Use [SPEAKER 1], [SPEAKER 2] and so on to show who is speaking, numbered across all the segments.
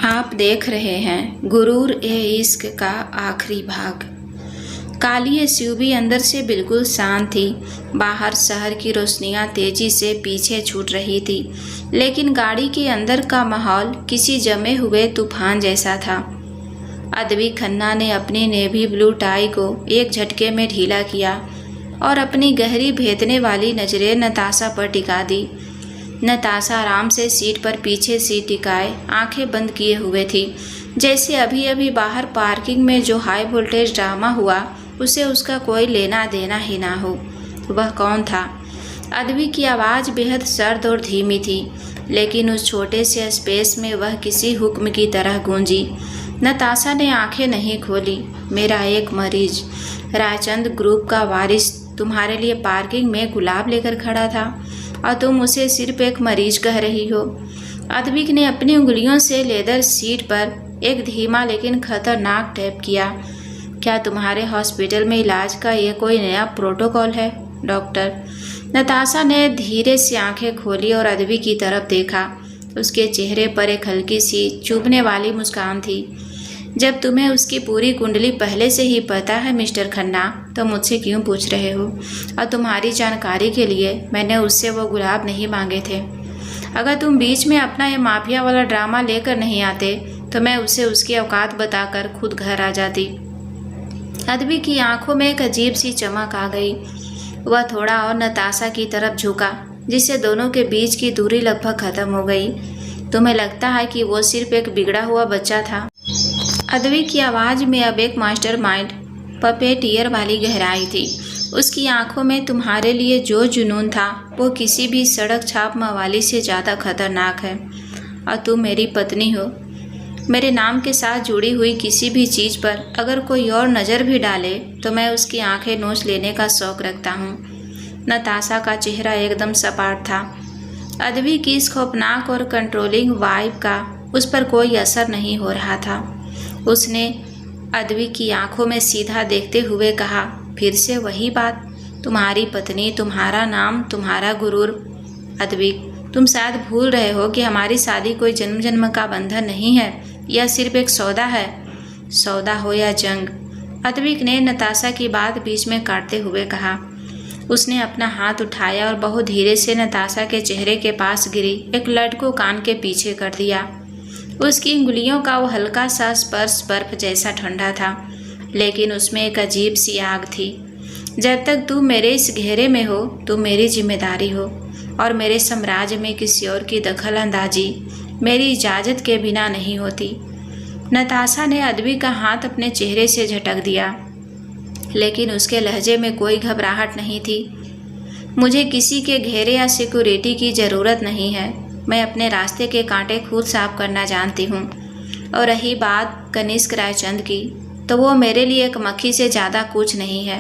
[SPEAKER 1] आप देख रहे हैं गुरूर ए इश्क का आखिरी भाग। काली एसयूवी अंदर से बिल्कुल शांत थी। बाहर शहर की रोशनियां तेजी से पीछे छूट रही थी, लेकिन गाड़ी के अंदर का माहौल किसी जमे हुए तूफान जैसा था। अदवी खन्ना ने अपनी नेवी ब्लू टाई को एक झटके में ढीला किया और अपनी गहरी भेदने वाली नजरें नताशा पर टिका दी। नताशा आराम से सीट पर पीछे सीट टिकाए आंखें बंद किए हुए थी, जैसे अभी अभी बाहर पार्किंग में जो हाई वोल्टेज ड्रामा हुआ उसे उसका कोई लेना देना ही ना हो। वह कौन था? अदवी की आवाज़ बेहद सर्द और धीमी थी, लेकिन उस छोटे से स्पेस में वह किसी हुक्म की तरह गूंजी। नताशा ने आंखें नहीं खोली। मेरा एक मरीज, रायचंद ग्रुप का वारिस, तुम्हारे लिए पार्किंग में गुलाब लेकर खड़ा था और तुम उसे सिर्फ एक मरीज कह रही हो। अदविक ने अपनी उंगलियों से लेदर सीट पर एक धीमा लेकिन खतरनाक टैप किया। क्या तुम्हारे हॉस्पिटल में इलाज का ये कोई नया प्रोटोकॉल है, डॉक्टर? नताशा ने धीरे से आंखें खोली और अदवी की तरफ देखा। उसके चेहरे पर एक हल्की सी चुभने वाली मुस्कान थी। जब तुम्हें उसकी पूरी कुंडली पहले से ही पता है मिस्टर खन्ना, तो मुझसे क्यों पूछ रहे हो? और तुम्हारी जानकारी के लिए मैंने उससे वो गुलाब नहीं मांगे थे। अगर तुम बीच में अपना ये माफिया वाला ड्रामा लेकर नहीं आते तो मैं उसे उसकी औकात बताकर खुद घर आ जाती। अदवी की आंखों में एक अजीब सी चमक आ गई। वह थोड़ा और नताशा की तरफ झुका, जिससे दोनों के बीच की दूरी लगभग खत्म हो गई। तुम्हें लगता है कि वो सिर्फ एक बिगड़ा हुआ बच्चा था? अदवी की आवाज़ में अब एक मास्टरमाइंड पपेटियर वाली गहराई थी। उसकी आंखों में तुम्हारे लिए जो जुनून था वो किसी भी सड़क छाप मवाली से ज़्यादा खतरनाक है। और तुम मेरी पत्नी हो। मेरे नाम के साथ जुड़ी हुई किसी भी चीज़ पर अगर कोई और नज़र भी डाले तो मैं उसकी आंखें नोच लेने का शौक़ रखता हूँ। नताशा का चेहरा एकदम सपाट था। अदवी की इस खौफनाक और कंट्रोलिंग वाइब का उस पर कोई असर नहीं हो रहा था। उसने अदवी की आंखों में सीधा देखते हुए कहा, फिर से वही बात, तुम्हारी पत्नी, तुम्हारा नाम, तुम्हारा गुरूर। अदवी, तुम शायद भूल रहे हो कि हमारी शादी कोई जन्म जन्म का बंधन नहीं है, यह सिर्फ एक सौदा है। सौदा हो या जंग, अदविक ने नताशा की बात बीच में काटते हुए कहा। उसने अपना हाथ उठाया और बहुत धीरे से नताशा के चेहरे के पास गिरी एक लट को कान के पीछे कर दिया। उसकी उंगलियों का वो हल्का सा स्पर्श बर्फ जैसा ठंडा था, लेकिन उसमें एक अजीब सी आग थी। जब तक तू मेरे इस घेरे में हो, तू मेरी जिम्मेदारी हो, और मेरे साम्राज्य में किसी और की दखल अंदाजी मेरी इजाज़त के बिना नहीं होती। नताशा ने अदवी का हाथ अपने चेहरे से झटक दिया, लेकिन उसके लहजे में कोई घबराहट नहीं थी। मुझे किसी के घेरे या सिक्योरिटी की ज़रूरत नहीं है। मैं अपने रास्ते के कांटे खुद साफ करना जानती हूँ। और रही बात कनिष्क रायचंद की, तो वो मेरे लिए एक मक्खी से ज़्यादा कुछ नहीं है।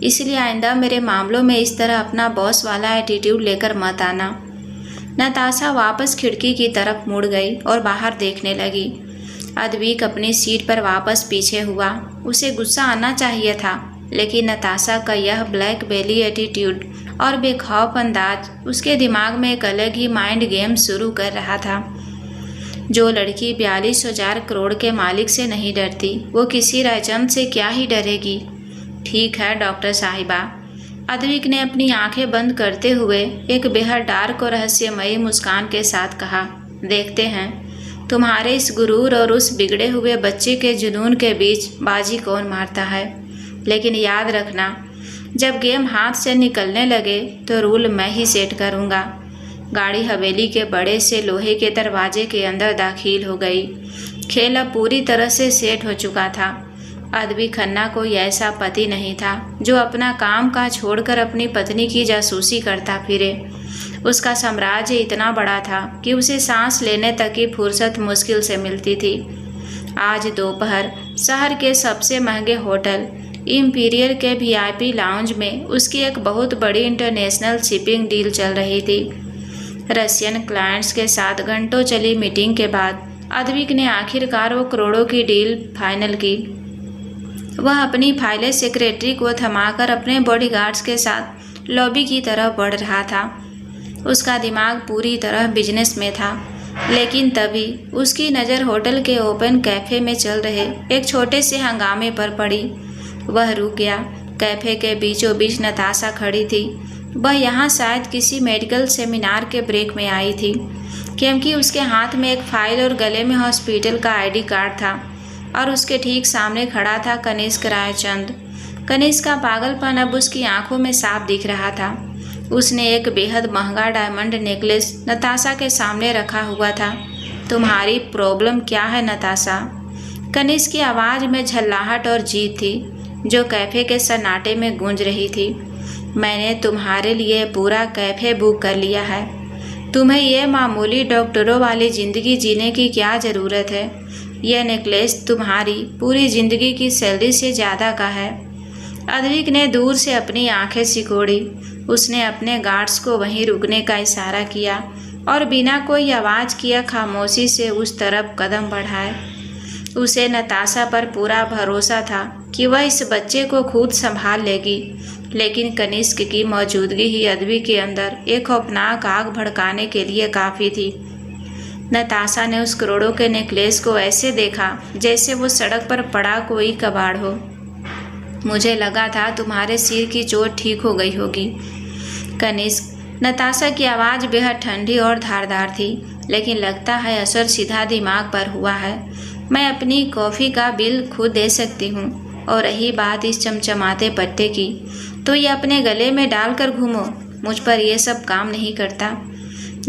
[SPEAKER 1] इसलिए आइंदा मेरे मामलों में इस तरह अपना बॉस वाला एटीट्यूड लेकर मत आना। नताशा वापस खिड़की की तरफ मुड़ गई और बाहर देखने लगी। अदविक अपनी सीट पर वापस पीछे हुआ। उसे गुस्सा आना चाहिए था, लेकिन नताशा का यह ब्लैक बेली एटीट्यूड और बेखौफ अंदाज उसके दिमाग में एक अलग ही माइंड गेम शुरू कर रहा था। जो लड़की 42,000 करोड़ के मालिक से नहीं डरती, वो किसी रायचंद से क्या ही डरेगी। ठीक है डॉक्टर साहिबा, अदविक ने अपनी आंखें बंद करते हुए एक बेहद डार्क और रहस्यमयी मुस्कान के साथ कहा, देखते हैं तुम्हारे इस गुरूर और उस बिगड़े हुए बच्चे के जुनून के बीच बाजी कौन मारता है। लेकिन याद रखना, जब गेम हाथ से निकलने लगे तो रूल मैं ही सेट करूँगा। गाड़ी हवेली के बड़े से लोहे के दरवाजे के अंदर दाखिल हो गई। खेल अब पूरी तरह से सेट हो चुका था। अदवी खन्ना कोई ऐसा पति नहीं था जो अपना काम का छोड़कर अपनी पत्नी की जासूसी करता फिरे। उसका साम्राज्य इतना बड़ा था कि उसे सांस लेने तक की फुर्सत मुश्किल से मिलती थी। आज दोपहर शहर के सबसे महंगे होटल इम्पीरियल के वीआईपी लाउंज में उसकी एक बहुत बड़ी इंटरनेशनल शिपिंग डील चल रही थी। रशियन क्लाइंट्स के साथ घंटों चली मीटिंग के बाद अदविक ने आखिरकार वो करोड़ों की डील फाइनल की। वह अपनी फाइलें सेक्रेटरी को थमाकर अपने बॉडीगार्ड्स के साथ लॉबी की तरफ बढ़ रहा था। उसका दिमाग पूरी तरह बिजनेस में था। लेकिन तभी उसकी नज़र होटल के ओपन कैफ़े में चल रहे एक छोटे से हंगामे पर पड़ी। वह रुक गया। कैफ़े के बीचों बीच नताशा खड़ी थी। वह यहाँ शायद किसी मेडिकल सेमिनार के ब्रेक में आई थी, क्योंकि उसके हाथ में एक फाइल और गले में हॉस्पिटल का आईडी कार्ड था और उसके ठीक सामने खड़ा था कनिष्क रायचंद। कनिष्क का पागलपन अब उसकी आंखों में साफ दिख रहा था। उसने एक बेहद महंगा डायमंड नेकलेस नताशा के सामने रखा हुआ था। तुम्हारी प्रॉब्लम क्या है नताशा? कनिष्क की आवाज़ में झल्लाहट और जीत थी जो कैफ़े के सन्नाटे में गूंज रही थी। मैंने तुम्हारे लिए पूरा कैफ़े बुक कर लिया है। तुम्हें यह मामूली डॉक्टरों वाली ज़िंदगी जीने की क्या ज़रूरत है? यह नेकलेस तुम्हारी पूरी ज़िंदगी की सैलरी से ज़्यादा का है। अद्विक ने दूर से अपनी आंखें सिकोड़ी। उसने अपने गार्ड्स को वहीं रुकने का इशारा किया और बिना कोई आवाज़ किए खामोशी से उस तरफ कदम बढ़ाए। उसे नताशा पर पूरा भरोसा था कि वह इस बच्चे को खुद संभाल लेगी, लेकिन कनिष्क की मौजूदगी ही अद्विक के अंदर एक खौफनाक आग भड़काने के लिए काफ़ी थी। नताशा ने उस करोड़ों के नेकलेस को ऐसे देखा जैसे वो सड़क पर पड़ा कोई कबाड़ हो। मुझे लगा था तुम्हारे सिर की चोट ठीक हो गई होगी कनिष्क। नताशा की आवाज़ बेहद ठंडी और धारदार थी, लेकिन लगता है असर सीधा दिमाग पर हुआ है। मैं अपनी कॉफ़ी का बिल खुद दे सकती हूँ, और रही बात इस चमचमाते पत्ते की, तो ये अपने गले में डालकर घूमो। मुझ पर यह सब काम नहीं करता।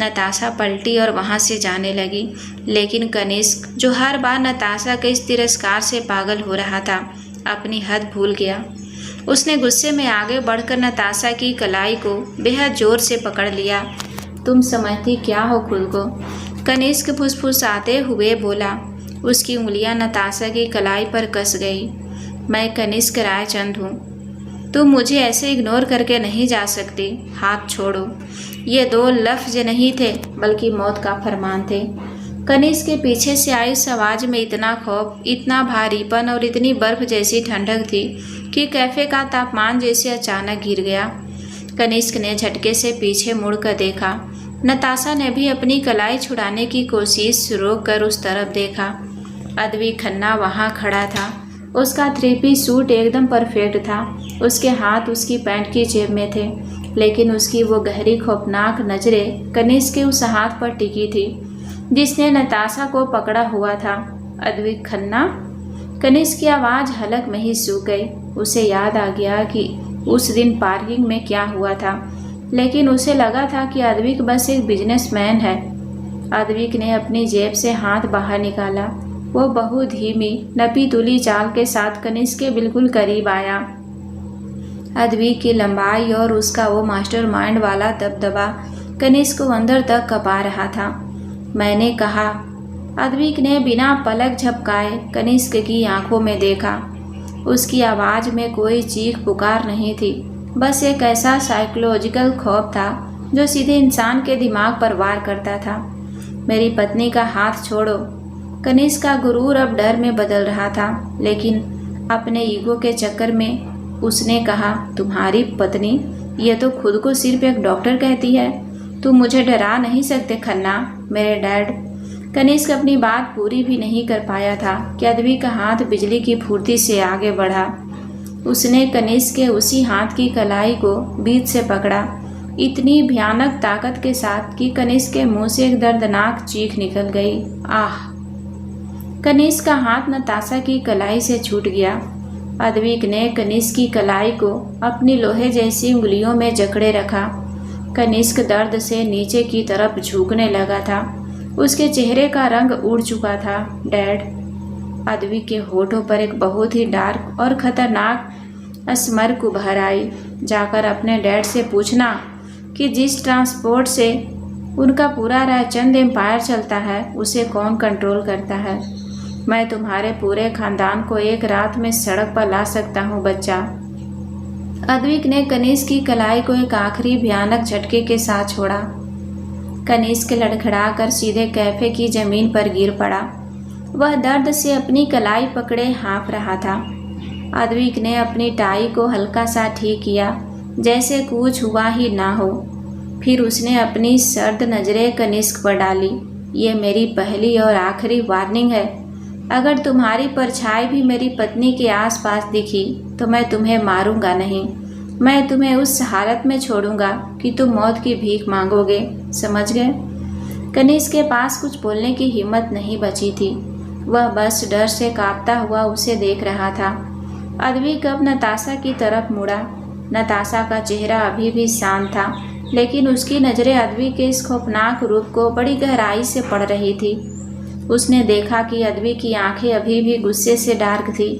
[SPEAKER 1] नताशा पलटी और वहाँ से जाने लगी, लेकिन कनिष्क, जो हर बार नताशा के इस तिरस्कार से पागल हो रहा था, अपनी हद भूल गया। उसने गुस्से में आगे बढ़कर नताशा की कलाई को बेहद जोर से पकड़ लिया। तुम समझती क्या हो खुद को? कनिष्क फुसफुसाते हुए बोला। उसकी उंगलियां नताशा की कलाई पर कस गई। मैं कनिष्क रायचंद हूँ। तुम मुझे ऐसे इग्नोर करके नहीं जा सकती। हाथ छोड़ो। ये दो लफ्ज़ नहीं थे, बल्कि मौत का फरमान थे। कनिष्क के पीछे से आई उस आवाज़ में इतना खौफ, इतना भारीपन और इतनी बर्फ जैसी ठंडक थी कि कैफ़े का तापमान जैसे अचानक गिर गया। कनिष्क ने झटके से पीछे मुड़कर देखा। नताशा ने भी अपनी कलाई छुड़ाने की कोशिश रोक कर उस तरफ देखा। अद्विक खन्ना वहाँ खड़ा था। उसका 3-पीस सूट एकदम परफेक्ट था। उसके हाथ उसकी पैंट की जेब में थे, लेकिन उसकी वो गहरी खौफनाक नज़रें कनिष्क के उस हाथ पर टिकी थी जिसने नताशा को पकड़ा हुआ था। अद्विक खन्ना? कनिष्क की आवाज़ हलक में ही सूख गई। उसे याद आ गया कि उस दिन पार्किंग में क्या हुआ था, लेकिन उसे लगा था कि अद्विक बस एक बिजनेसमैन है। अद्विक ने अपनी जेब से हाथ बाहर निकाला। वो बहुत धीमी नपी तुली चाल के साथ कनिष्क के बिल्कुल करीब आया। अद्विक की लंबाई और उसका वो मास्टरमाइंड वाला दबदबा कनिष्क को अंदर तक कपा रहा था। मैंने कहा। अद्विक ने बिना पलक झपकाए कनिष्क की आंखों में देखा। उसकी आवाज़ में कोई चीख पुकार नहीं थी, बस एक ऐसा साइकोलॉजिकल खौफ था जो सीधे इंसान के दिमाग पर वार करता था। मेरी पत्नी का हाथ छोड़ो। कनिष्क का गुरूर अब डर में बदल रहा था, लेकिन अपने ईगो के चक्कर में उसने कहा, तुम्हारी पत्नी? यह तो खुद को सिर्फ एक डॉक्टर कहती है। तुम मुझे डरा नहीं सकते खन्ना, मेरे डैड। कनिष्क अपनी बात पूरी भी नहीं कर पाया था कि अद्विक का हाथ बिजली की फुर्ती से आगे बढ़ा। उसने कनिष्क के उसी हाथ की कलाई को बीच से पकड़ा, इतनी भयानक ताकत के साथ कि कनिष्क के मुंह से एक दर्दनाक चीख निकल गई। आह! कनिष्क का हाथ नताशा की कलाई से छूट गया। अद्विक ने कनिष्क की कलाई को अपनी लोहे जैसी उंगलियों में जकड़े रखा। कनिष्क दर्द से नीचे की तरफ झुकने लगा था। उसके चेहरे का रंग उड़ चुका था। डैड। अद्विक के होठों पर एक बहुत ही डार्क और खतरनाक स्मर्क उभर आई। जाकर अपने डैड से पूछना कि जिस ट्रांसपोर्ट से उनका पूरा रायचंद एम्पायर चलता है, उसे कौन कंट्रोल करता है। मैं तुम्हारे पूरे खानदान को एक रात में सड़क पर ला सकता हूँ बच्चा। अद्विक ने कनिष्क की कलाई को एक आखिरी भयानक झटके के साथ छोड़ा। कनिष्क लड़खड़ा कर सीधे कैफे की जमीन पर गिर पड़ा। वह दर्द से अपनी कलाई पकड़े हाँफ रहा था। अद्विक ने अपनी टाई को हल्का सा ठीक किया, जैसे कुछ हुआ ही ना हो। फिर उसने अपनी सर्द नज़रें कनिष्क पर डाली। ये मेरी पहली और आखिरी वार्निंग है। अगर तुम्हारी परछाई भी मेरी पत्नी के आसपास दिखी तो मैं तुम्हें मारूंगा नहीं। मैं तुम्हें उस हालत में छोड़ूंगा कि तुम मौत की भीख मांगोगे, समझ गए? कनिष्क के पास कुछ बोलने की हिम्मत नहीं बची थी। वह बस डर से कांपता हुआ उसे देख रहा था। अद्विक अब नताशा की तरफ मुड़ा। नताशा का चेहरा अभी भी शांत था, लेकिन उसकी नज़रें अद्विक के इस खौफनाक रूप को बड़ी गहराई से पढ़ रही थी। उसने देखा कि अद्विक की आंखें अभी भी गुस्से से डार्क थी।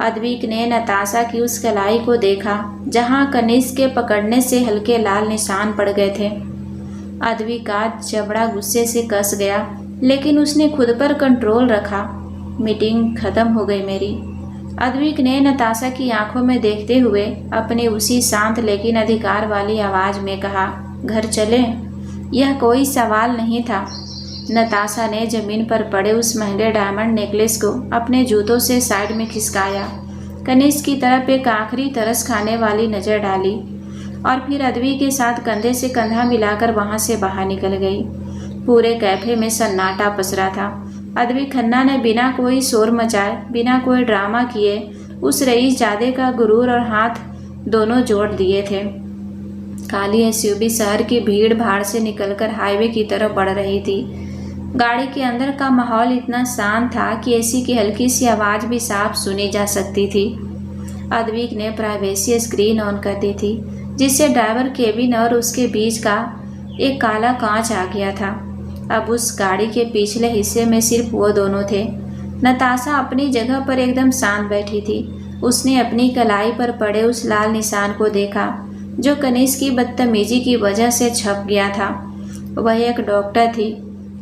[SPEAKER 1] अद्विक ने नताशा की उस कलाई को देखा जहां कनिष्क के पकड़ने से हल्के लाल निशान पड़ गए थे। अद्विक का जबड़ा गुस्से से कस गया, लेकिन उसने खुद पर कंट्रोल रखा। मीटिंग खत्म हो गई मेरी। अद्विक ने नताशा की आंखों में देखते हुए अपनी उसी शांत लेकिन अधिकार वाली आवाज में कहा, घर चलें? यह कोई सवाल नहीं था। नताशा ने जमीन पर पड़े उस महंगे डायमंड नेकलेस को अपने जूतों से साइड में खिसकाया, कनिष्क की तरफ एक आखिरी तरस खाने वाली नज़र डाली और फिर अद्विक के साथ कंधे से कंधा मिलाकर वहां से बाहर निकल गई। पूरे कैफे में सन्नाटा पसरा था। अद्विक खन्ना ने बिना कोई शोर मचाए, बिना कोई ड्रामा किए उस रईसजादे का गुरूर और हाथ दोनों जोड़ दिए थे। काली एसयूवी शहर की भीड़ भाड़ से निकलकर हाईवे की तरफ बढ़ रही थी। गाड़ी के अंदर का माहौल इतना शांत था कि एसी की हल्की सी आवाज़ भी साफ सुनी जा सकती थी। अद्विक ने प्राइवेसी स्क्रीन ऑन कर दी थी, जिससे ड्राइवर केबिन और उसके बीच का एक काला कांच आ गया था। अब उस गाड़ी के पिछले हिस्से में सिर्फ वो दोनों थे। नताशा अपनी जगह पर एकदम शांत बैठी थी। उसने अपनी कलाई पर पड़े उस लाल निशान को देखा जो कनिष्क की बदतमीजी की वजह से छप गया था। वह एक डॉक्टर थी।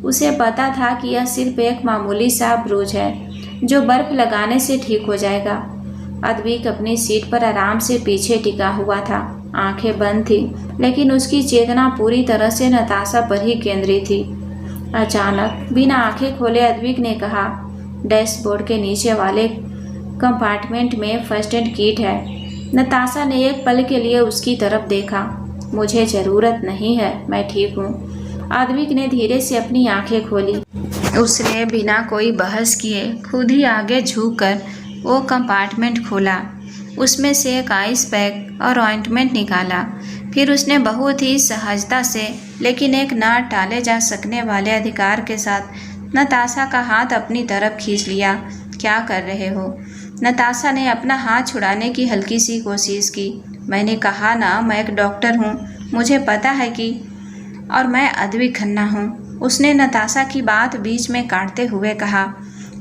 [SPEAKER 1] उसे पता था कि यह सिर्फ एक मामूली सा ब्रूज है जो बर्फ लगाने से ठीक हो जाएगा। अद्विक अपनी सीट पर आराम से पीछे टिका हुआ था। आंखें बंद थी, लेकिन उसकी चेतना पूरी तरह से नताशा पर ही केंद्रित थी। अचानक बिना आंखें खोले अद्विक ने कहा, डैशबोर्ड के नीचे वाले कंपार्टमेंट में फर्स्ट एड किट है। नताशा ने एक पल के लिए उसकी तरफ देखा। मुझे ज़रूरत नहीं है, मैं ठीक हूँ। अद्विक ने धीरे से अपनी आंखें खोली। उसने बिना कोई बहस किए खुद ही आगे झुककर वो कंपार्टमेंट खोला। उसमें से एक आइस पैक और ऑइंटमेंट निकाला। फिर उसने बहुत ही सहजता से, लेकिन एक ना टाले जा सकने वाले अधिकार के साथ नताशा का हाथ अपनी तरफ खींच लिया। क्या कर रहे हो? नताशा ने अपना हाथ छुड़ाने की हल्की सी कोशिश की। मैंने कहा ना, मैं एक डॉक्टर हूँ, मुझे पता है कि, और मैं अद्विक खन्ना हूँ। उसने नताशा की बात बीच में काटते हुए कहा।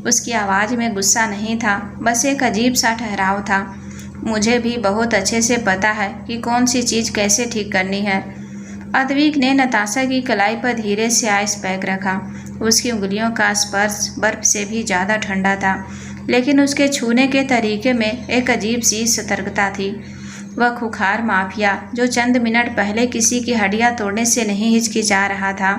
[SPEAKER 1] उसकी आवाज़ में गुस्सा नहीं था, बस एक अजीब सा ठहराव था। मुझे भी बहुत अच्छे से पता है कि कौन सी चीज़ कैसे ठीक करनी है। अद्विक ने नताशा की कलाई पर धीरे से आइस पैक रखा। उसकी उंगलियों का स्पर्श बर्फ से भी ज़्यादा ठंडा था, लेकिन उसके छूने के तरीके में एक अजीब सी सतर्कता थी। वह खुखार माफिया जो चंद मिनट पहले किसी की हड्डियां तोड़ने से नहीं हिचकिचा रहा था,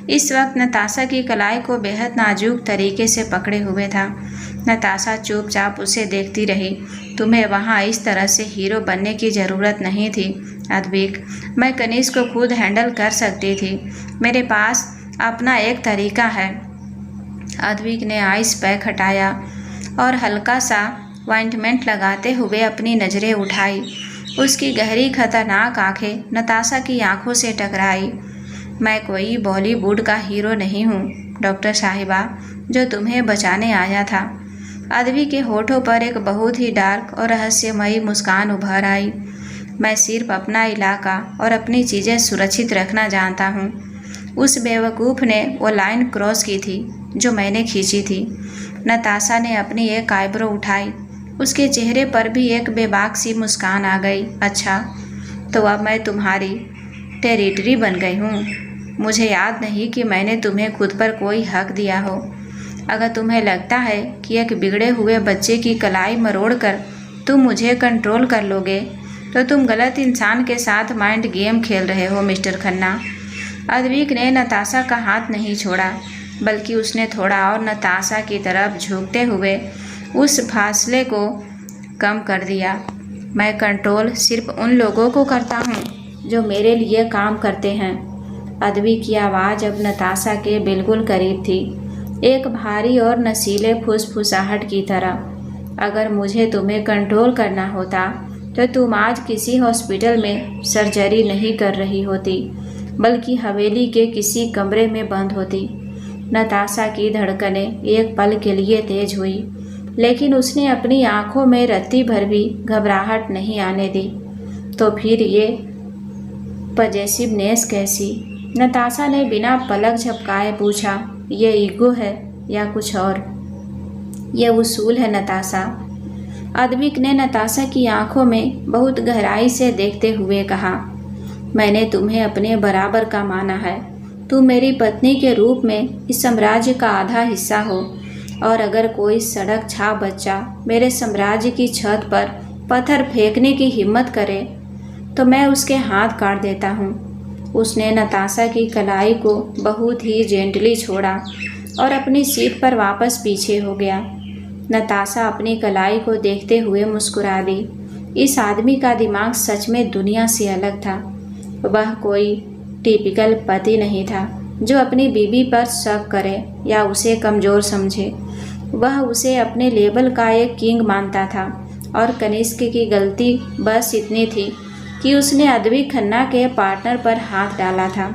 [SPEAKER 1] इस वक्त नताशा की कलाई को बेहद नाजुक तरीके से पकड़े हुए था। नताशा चुपचाप उसे देखती रही। तुम्हें वहाँ इस तरह से हीरो बनने की ज़रूरत नहीं थी अद्विक। मैं कनिष्क को खुद हैंडल कर सकती थी। मेरे पास अपना एक तरीका है। अद्विक ने आइस पैक हटाया और हल्का सा ऑइंटमेंट लगाते हुए अपनी नज़रें उठाई। उसकी गहरी खतरनाक आंखें नताशा की आंखों से टकराई। मैं कोई बॉलीवुड का हीरो नहीं हूँ डॉक्टर साहिबा जो तुम्हें बचाने आया था। अद्विक के होठों पर एक बहुत ही डार्क और रहस्यमयी मुस्कान उभर आई। मैं सिर्फ अपना इलाका और अपनी चीज़ें सुरक्षित रखना जानता हूँ। उस बेवकूफ़ ने वो लाइन क्रॉस की थी जो मैंने खींची थी। नताशा ने अपनी एक आईब्रो उठाई। उसके चेहरे पर भी एक बेबाक सी मुस्कान आ गई। अच्छा, तो अब मैं तुम्हारी टेरिटरी बन गई हूँ। मुझे याद नहीं कि मैंने तुम्हें खुद पर कोई हक दिया हो। अगर तुम्हें लगता है कि एक बिगड़े हुए बच्चे की कलाई मरोड़कर तुम मुझे कंट्रोल कर लोगे, तो तुम गलत इंसान के साथ माइंड गेम खेल रहे हो मिस्टर खन्ना। अद्विक ने नताशा का हाथ नहीं छोड़ा, बल्कि उसने थोड़ा और नताशा की तरफ झुकते हुए उस फासले को कम कर दिया। मैं कंट्रोल सिर्फ उन लोगों को करता हूँ जो मेरे लिए काम करते हैं। अदबी की आवाज़ अब नताशा के बिल्कुल करीब थी, एक भारी और नशीले फुसफुसाहट की तरह। अगर मुझे तुम्हें कंट्रोल करना होता तो तुम आज किसी हॉस्पिटल में सर्जरी नहीं कर रही होती, बल्कि हवेली के किसी कमरे में बंद होती। नताशा की धड़कनें एक पल के लिए तेज हुई, लेकिन उसने अपनी आंखों में रत्ती भर भी घबराहट नहीं आने दी। तो फिर ये पजेसिवनेस कैसी? नताशा ने बिना पलक झपकाए पूछा। ये ईगो है या कुछ और? ये उसूल है नताशा। अद्विक ने नताशा की आंखों में बहुत गहराई से देखते हुए कहा, मैंने तुम्हें अपने बराबर का माना है। तुम मेरी पत्नी के रूप में इस साम्राज्य का आधा हिस्सा हो, और अगर कोई सड़क छाप बच्चा मेरे साम्राज्य की छत पर पत्थर फेंकने की हिम्मत करे तो मैं उसके हाथ काट देता हूँ। उसने नताशा की कलाई को बहुत ही जेंटली छोड़ा और अपनी सीट पर वापस पीछे हो गया। नताशा अपनी कलाई को देखते हुए मुस्कुरा दी। इस आदमी का दिमाग सच में दुनिया से अलग था। वह कोई टिपिकल पति नहीं था जो अपनी बीवी पर शक करे या उसे कमज़ोर समझे। वह उसे अपने लेवल का एक किंग मानता था, और कनिष्क की गलती बस इतनी थी कि उसने अदबी खन्ना के पार्टनर पर हाथ डाला था।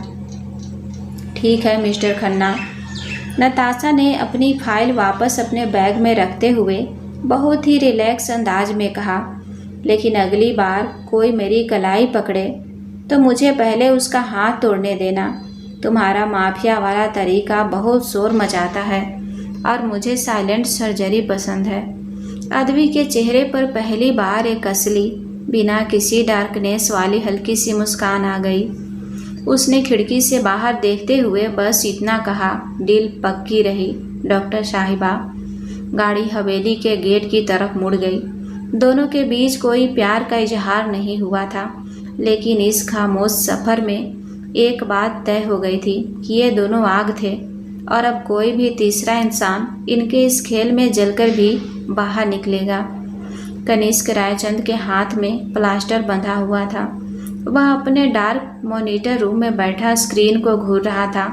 [SPEAKER 1] ठीक है मिस्टर खन्ना, नताशा ने अपनी फाइल वापस अपने बैग में रखते हुए बहुत ही रिलैक्स अंदाज में कहा, लेकिन अगली बार कोई मेरी कलाई पकड़े तो मुझे पहले उसका हाथ तोड़ने देना। तुम्हारा माफिया वाला तरीका बहुत शोर मचाता है और मुझे साइलेंट सर्जरी पसंद है। अदबी के चेहरे पर पहली बार एक असली, बिना किसी डार्कनेस वाली हल्की सी मुस्कान आ गई। उसने खिड़की से बाहर देखते हुए बस इतना कहा, डील पक्की रही डॉक्टर साहिबा। गाड़ी हवेली के गेट की तरफ मुड़ गई। दोनों के बीच कोई प्यार का इजहार नहीं हुआ था, लेकिन इस खामोश सफ़र में एक बात तय हो गई थी कि ये दोनों आग थे, और अब कोई भी तीसरा इंसान इनके इस खेल में जलकर भी बाहर निकलेगा। कनिष्क रायचंद के हाथ में प्लास्टर बंधा हुआ था। वह अपने डार्क मॉनिटर रूम में बैठा स्क्रीन को घूर रहा था।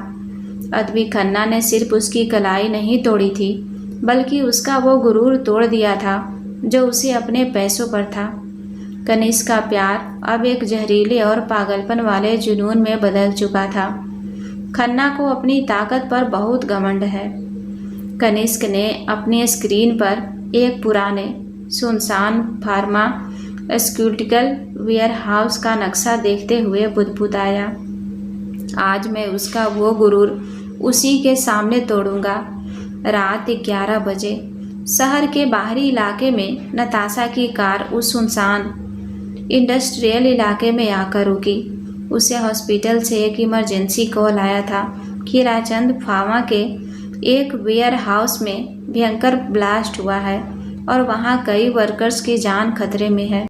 [SPEAKER 1] अदबी खन्ना ने सिर्फ उसकी कलाई नहीं तोड़ी थी, बल्कि उसका वो गुरूर तोड़ दिया था जो उसे अपने पैसों पर था। कनिष्क का प्यार अब एक जहरीले और पागलपन वाले जुनून में बदल चुका था। खन्ना को अपनी ताकत पर बहुत घमंड है। कनिष्क ने अपनी स्क्रीन पर एक पुराने सुनसान फार्मास्यूटिकल वेयरहाउस का नक्शा देखते हुए बुदबुदाया, आज मैं उसका वो गुरूर उसी के सामने तोड़ूंगा। रात 11 बजे शहर के बाहरी इलाके में नताशा की कार उस सुनसान इंडस्ट्रियल इलाके में आकर रुकी। उसे हॉस्पिटल से एक इमरजेंसी कॉल आया था कि रायचंद फार्मा के एक वेयर हाउस में भयंकर ब्लास्ट हुआ है और वहाँ कई वर्कर्स की जान खतरे में है।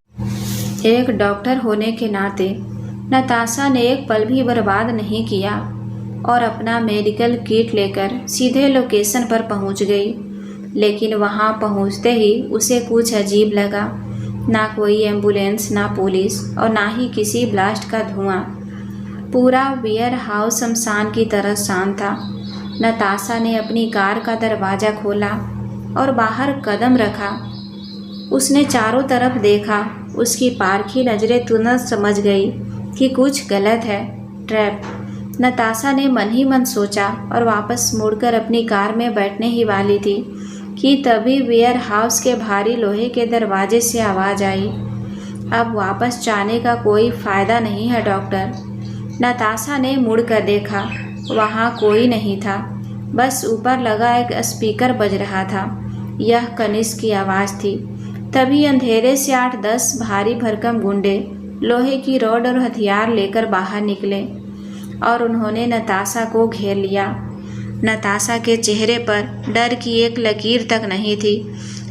[SPEAKER 1] एक डॉक्टर होने के नाते नताशा ने एक पल भी बर्बाद नहीं किया और अपना मेडिकल किट लेकर सीधे लोकेशन पर पहुँच गई। लेकिन वहाँ पहुँचते ही उसे कुछ अजीब लगा। ना कोई एम्बुलेंस, ना पुलिस, और ना ही किसी ब्लास्ट का धुआं। पूरा वेयर हाउस शमशान की तरह शांत था। नताशा ने अपनी कार का दरवाज़ा खोला और बाहर कदम रखा। उसने चारों तरफ देखा। उसकी पारखी नज़रें तुरंत समझ गई कि कुछ गलत है, ट्रैप। नताशा ने मन ही मन सोचा और वापस मुड़कर अपनी कार में बैठने ही वाली थी कि तभी वेयर हाउस के भारी लोहे के दरवाजे से आवाज़ आई, अब वापस जाने का कोई फ़ायदा नहीं है डॉक्टर। नताशा ने मुड़कर देखा, वहाँ कोई नहीं था, बस ऊपर लगा एक स्पीकर बज रहा था। यह कनिष्क की आवाज़ थी। तभी अंधेरे से 8-10 भारी भरकम गुंडे लोहे की रॉड और हथियार लेकर बाहर निकले और उन्होंने नताशा को घेर लिया। नताशा के चेहरे पर डर की एक लकीर तक नहीं थी।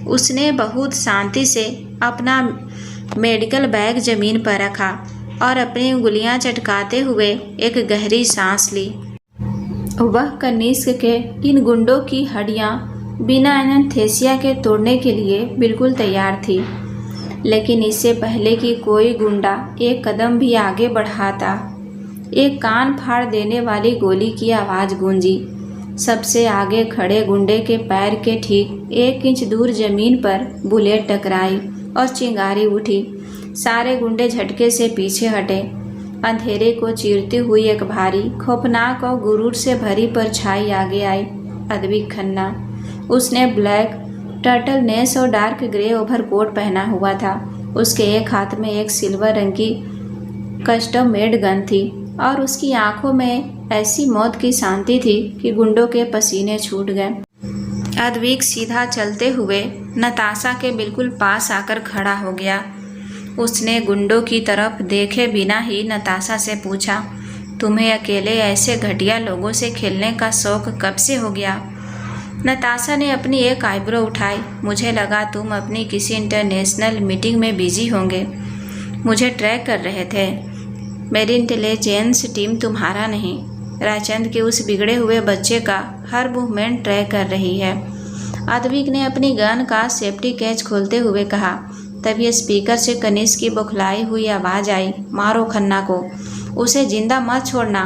[SPEAKER 1] उसने बहुत शांति से अपना मेडिकल बैग ज़मीन पर रखा और अपनी उंगलियां चटकाते हुए एक गहरी सांस ली। वह कनिष्क के इन गुंडों की हड्डियां बिना एनेस्थीसिया के तोड़ने के लिए बिल्कुल तैयार थी, लेकिन इससे पहले कि कोई गुंडा एक कदम भी आगे बढ़ाता, एक कान फाड़ देने वाली गोली की आवाज़ गूंजी। सबसे आगे खड़े गुंडे के पैर के ठीक 1 इंच दूर जमीन पर बुलेट टकराई और चिंगारी उठी। सारे गुंडे झटके से पीछे हटे। अंधेरे को चीरती हुई एक भारी, खौफनाक और गुरूर से भरी परछाई आगे आई। अद्विक खन्ना। उसने ब्लैक टर्टलनेस और डार्क ग्रे ओवरकोट पहना हुआ था। उसके एक हाथ में एक सिल्वर रंग की कस्टम मेड गन थी और उसकी आंखों में ऐसी मौत की शांति थी कि गुंडों के पसीने छूट गए। अद्विक सीधा चलते हुए नताशा के बिल्कुल पास आकर खड़ा हो गया। उसने गुंडों की तरफ देखे बिना ही नताशा से पूछा, तुम्हें अकेले ऐसे घटिया लोगों से खेलने का शौक कब से हो गया? नताशा ने अपनी एक आईब्रो उठाई। मुझे लगा तुम अपनी किसी इंटरनेशनल मीटिंग में बिजी होंगे। मुझे ट्रैक कर रहे थे। मेरी इंटेलिजेंस टीम तुम्हारा नहीं, रायचंद के उस बिगड़े हुए बच्चे का हर मूवमेंट ट्रैक कर रही है। अद्विक ने अपनी गन का सेफ्टी कैच खोलते हुए कहा। तभी स्पीकर से कनिष्क की बौखलाई हुई आवाज़ आई, मारो खन्ना को, उसे जिंदा मत छोड़ना।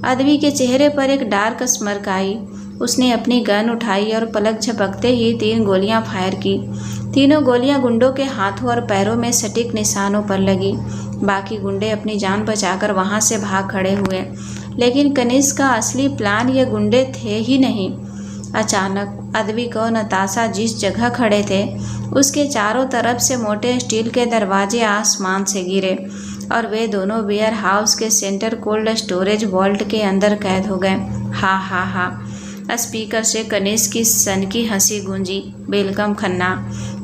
[SPEAKER 1] अद्विक के चेहरे पर एक डार्क स्मर्क आई। उसने अपनी गन उठाई और पलक झपकते ही 3 गोलियां फायर की। तीनों गोलियां गुंडों के हाथों और पैरों में सटीक निशानों पर लगी। बाकी गुंडे अपनी जान बचाकर वहां से भाग खड़े हुए, लेकिन कनिष्क का असली प्लान ये गुंडे थे ही नहीं। अचानक अद्विक और नताशा जिस जगह खड़े थे उसके चारों तरफ से मोटे स्टील के दरवाजे आसमान से गिरे और वे दोनों वेयर हाउस के सेंटर कोल्ड स्टोरेज वॉल्ट के अंदर कैद हो गए। हा हा हा। स्पीकर से कनिष्क की सनकी हंसी गूंजी। वेलकम खन्ना,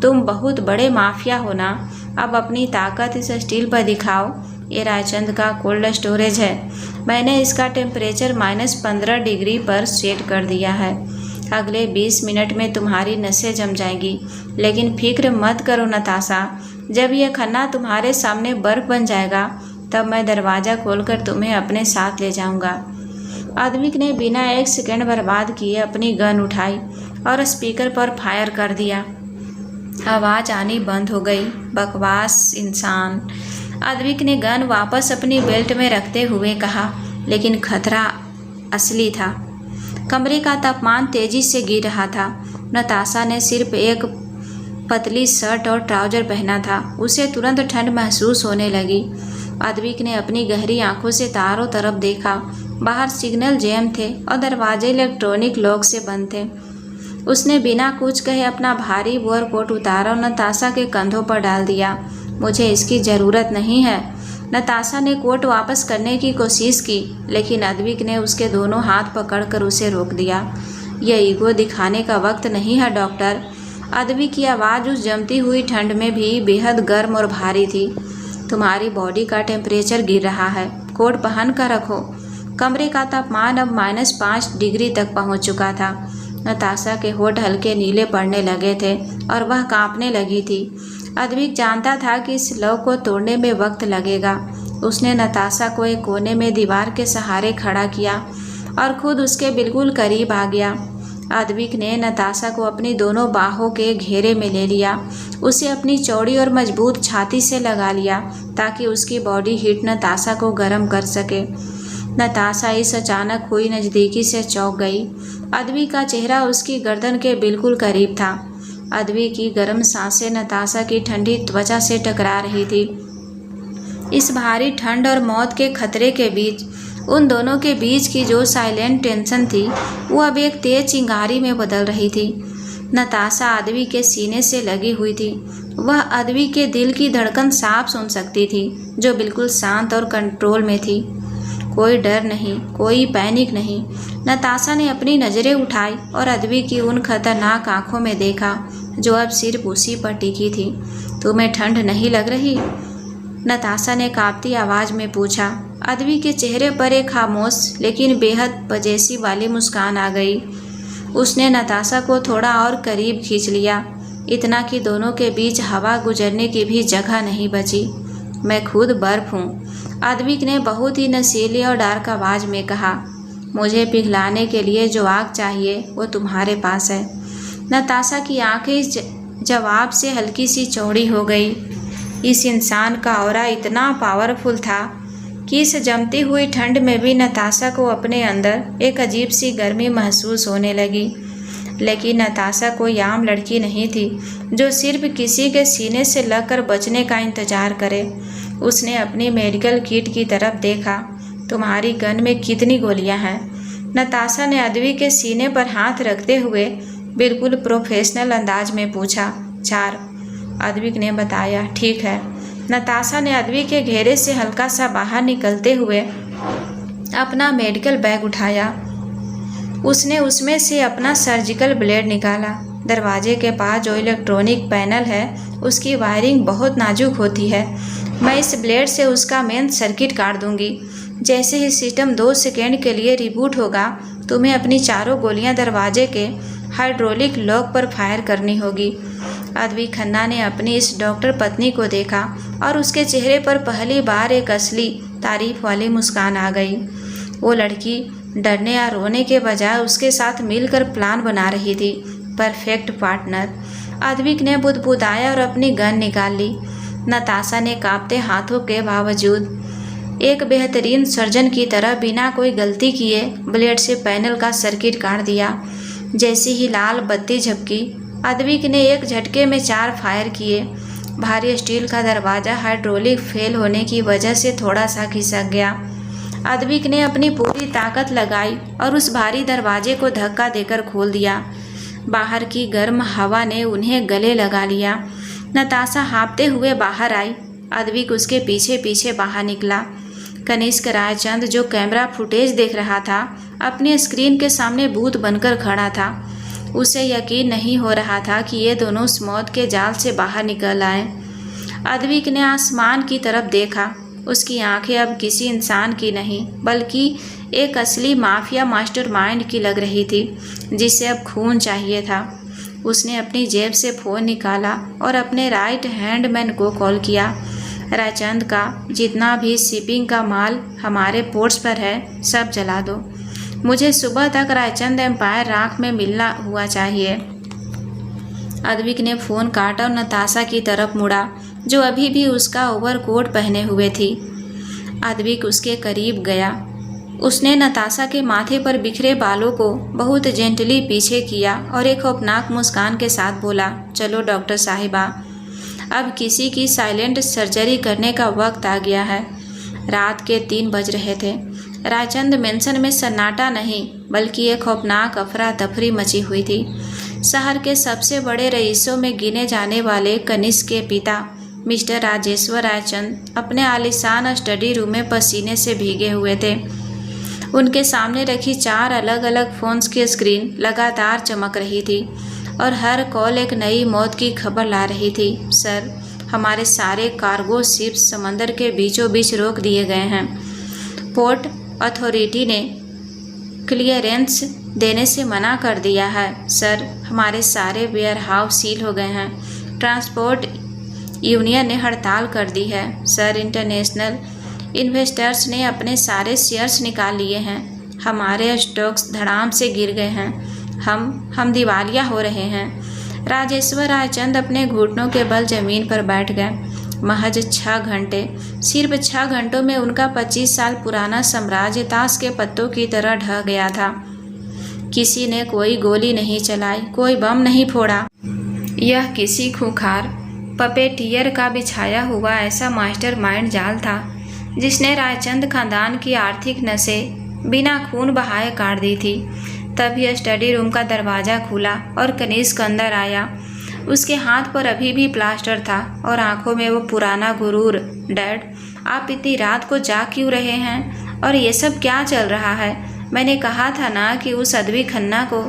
[SPEAKER 1] तुम बहुत बड़े माफिया हो ना। अब अपनी ताकत इस स्टील पर दिखाओ। ये रायचंद का कोल्ड स्टोरेज है। मैंने इसका टेम्परेचर -15 डिग्री पर सेट कर दिया है। अगले 20 मिनट में तुम्हारी नसें जम जाएंगी। लेकिन फिक्र मत करो नताशा, जब यह खन्ना तुम्हारे सामने बर्फ बन जाएगा तब मैं दरवाज़ा खोलकर तुम्हें अपने साथ ले जाऊंगा। अद्विक ने बिना 1 सेकंड बर्बाद किए अपनी गन उठाई और स्पीकर पर फायर कर दिया। आवाज़ आनी बंद हो गई। बकवास इंसान। अद्विक ने गन वापस अपनी बेल्ट में रखते हुए कहा, लेकिन खतरा असली था। कमरे का तापमान तेजी से गिर रहा था। नताशा ने सिर्फ एक पतली शर्ट और ट्राउजर पहना था। उसे तुरंत ठंड महसूस होने लगी। अद्विक ने अपनी गहरी आंखों से चारों तरफ देखा। बाहर सिग्नल जैम थे और दरवाजे इलेक्ट्रॉनिक लॉक से बंद थे। उसने बिना कुछ कहे अपना भारी ओवरकोट उतारा और नताशा के कंधों पर डाल दिया। मुझे इसकी ज़रूरत नहीं है। नताशा ने कोट वापस करने की कोशिश की, लेकिन अद्विक ने उसके दोनों हाथ पकड़कर उसे रोक दिया। यह ईगो दिखाने का वक्त नहीं है डॉक्टर। अद्विक की आवाज़ उस जमती हुई ठंड में भी बेहद गर्म और भारी थी। तुम्हारी बॉडी का टेम्परेचर गिर रहा है, कोट पहन कर रखो। कमरे का तापमान अब -5 डिग्री तक पहुंच चुका था। नताशा के होठ हल्के नीले पड़ने लगे थे और वह कांपने लगी थी। अद्विक जानता था कि इस लव को तोड़ने में वक्त लगेगा। उसने नताशा को एक कोने में दीवार के सहारे खड़ा किया और खुद उसके बिल्कुल करीब आ गया। अद्विक ने नताशा को अपनी दोनों बाहों के घेरे में ले लिया। उसे अपनी चौड़ी और मजबूत छाती से लगा लिया ताकि उसकी बॉडी हीट नताशा को गर्म कर सके। नताशा इस अचानक हुई नज़दीकी से चौंक गई। अद्विक का चेहरा उसकी गर्दन के बिल्कुल करीब था। अद्विक की गर्म सांसें नताशा की ठंडी त्वचा से टकरा रही थी। इस भारी ठंड और मौत के खतरे के बीच उन दोनों के बीच की जो साइलेंट टेंशन थी वो अब एक तेज चिंगारी में बदल रही थी। नताशा अद्विक के सीने से लगी हुई थी। वह अद्विक के दिल की धड़कन साफ सुन सकती थी, जो बिल्कुल शांत और कंट्रोल में थी। कोई डर नहीं, कोई पैनिक नहीं। नताशा ने अपनी नज़रें उठाई और अद्विक की उन खतरनाक आंखों में देखा जो अब सिर्फ उसी पर टिकी थी। तुम्हें ठंड नहीं लग रही? नताशा ने कांपती आवाज़ में पूछा। अद्विक के चेहरे पर एक खामोश लेकिन बेहद पजेसी वाली मुस्कान आ गई। उसने नताशा को थोड़ा और करीब खींच लिया, इतना कि दोनों के बीच हवा गुजरने की भी जगह नहीं बची। मैं खुद बर्फ हूँ, अद्विक ने बहुत ही नशीली और डार्क आवाज़ में कहा। मुझे पिघलाने के लिए जो आग चाहिए वो तुम्हारे पास है। नताशा की आंखें इस जवाब से हल्की सी चौड़ी हो गई। इस इंसान का ऑरा इतना पावरफुल था कि इस जमती हुई ठंड में भी नताशा को अपने अंदर एक अजीब सी गर्मी महसूस होने लगी। लेकिन नताशा कोई आम लड़की नहीं थी जो सिर्फ किसी के सीने से लगकर बचने का इंतजार करे। उसने अपनी मेडिकल किट की तरफ देखा। तुम्हारी गन में कितनी गोलियां हैं? नताशा ने अदवी के सीने पर हाथ रखते हुए बिल्कुल प्रोफेशनल अंदाज में पूछा। 4। अद्विक ने बताया। ठीक है। नताशा ने अद्विक के घेरे से हल्का सा बाहर निकलते हुए अपना मेडिकल बैग उठाया। उसने उसमें से अपना सर्जिकल ब्लेड निकाला। दरवाजे के पास जो इलेक्ट्रॉनिक पैनल है उसकी वायरिंग बहुत नाजुक होती है। मैं इस ब्लेड से उसका मेन सर्किट काट दूंगी। जैसे ही सिस्टम 2 सेकेंड के लिए रिबूट होगा तुम्हें अपनी चारों गोलियां दरवाजे के हाइड्रोलिक लॉक पर फायर करनी होगी। अद्वी खन्ना ने अपनी इस डॉक्टर पत्नी को देखा और उसके चेहरे पर पहली बार एक असली तारीफ वाली मुस्कान आ गई। वो लड़की डरने या रोने के बजाय उसके साथ मिलकर प्लान बना रही थी। Perfect partner. अद्विक ने बुदबुदाया और अपनी गन निकाल ली। नताशा ने कांपते हाथों के बावजूद एक बेहतरीन सर्जन की तरह बिना कोई गलती किए ब्लेड से पैनल का सर्किट काट दिया। जैसी ही लाल बत्ती झपकी अद्विक ने एक झटके में 4 फायर किए। भारी स्टील का दरवाज़ा हाइड्रोलिक फेल होने की वजह से थोड़ा सा खिसक गया। अद्विक ने अपनी पूरी ताकत लगाई और उस भारी दरवाजे को धक्का देकर खोल दिया। बाहर की गर्म हवा ने उन्हें गले लगा लिया। नताशा हाँफते हुए बाहर आई। अद्विक उसके पीछे पीछे बाहर निकला। कनिष्क रायचंद जो कैमरा फुटेज देख रहा था अपनी स्क्रीन के सामने भूत बनकर खड़ा था। उसे यकीन नहीं हो रहा था कि ये दोनों उस मौत के जाल से बाहर निकल आए। अद्विक ने आसमान की तरफ देखा। उसकी आंखें अब किसी इंसान की नहीं बल्कि एक असली माफिया मास्टरमाइंड की लग रही थी जिसे अब खून चाहिए था। उसने अपनी जेब से फ़ोन निकाला और अपने राइट हैंड मैन को कॉल किया। रायचंद का जितना भी शिपिंग का माल हमारे पोर्ट्स पर है सब जला दो। मुझे सुबह तक रायचंद एम्पायर राख में मिलना हुआ चाहिए। अद्विक ने फ़ोन काटा और नताशा की तरफ मुड़ा जो अभी भी उसका ओवरकोट पहने हुए थी। अद्विक उसके करीब गया। उसने नताशा के माथे पर बिखरे बालों को बहुत जेंटली पीछे किया और एक खौफनाक मुस्कान के साथ बोला, चलो डॉक्टर साहिबा, अब किसी की साइलेंट सर्जरी करने का वक्त आ गया है। रात के 3 बज रहे थे। रायचंद मेंशन में सन्नाटा नहीं बल्कि एक खौफनाक अफरा तफरी मची हुई थी। शहर के सबसे बड़े रईसों में गिने जाने वाले कनिष्क के पिता मिस्टर राजेश्वर रायचंद अपने आलीशान स्टडी रूम में पसीने से भीगे हुए थे। उनके सामने रखी 4 अलग अलग फ़ोन्स की स्क्रीन लगातार चमक रही थी और हर कॉल एक नई मौत की खबर ला रही थी। सर, हमारे सारे कार्गो शिप्स समंदर के बीचों बीच रोक दिए गए हैं। पोर्ट अथॉरिटी ने क्लियरेंस देने से मना कर दिया है। सर, हमारे सारे वेयर हाउस सील हो गए हैं। ट्रांसपोर्ट यूनियन ने हड़ताल कर दी है। सर, इंटरनेशनल इन्वेस्टर्स ने अपने सारे शेयर्स निकाल लिए हैं। हमारे स्टॉक्स धड़ाम से गिर गए हैं। हम दिवालिया हो रहे हैं। राजेश्वर रायचंद अपने घुटनों के बल जमीन पर बैठ गए। महज 6 घंटे, सिर्फ 6 घंटों में उनका 25 साल पुराना साम्राज्य ताश के पत्तों की तरह ढह गया था। किसी ने कोई गोली नहीं चलाई, कोई बम नहीं फोड़ा। यह किसी खूंखार पपेटियर का बिछाया हुआ ऐसा मास्टरमाइंड जाल था जिसने रायचंद खानदान की आर्थिक नसें बिना खून बहाए काट दी थी। तभी स्टडी रूम का दरवाज़ा खुला और कनिष्क अंदर आया। उसके हाथ पर अभी भी प्लास्टर था और आंखों में वो पुराना गुरूर। डैड, आप इतनी रात को जाग क्यों रहे हैं और ये सब क्या चल रहा है? मैंने कहा था ना कि उस अद्वी खन्ना को।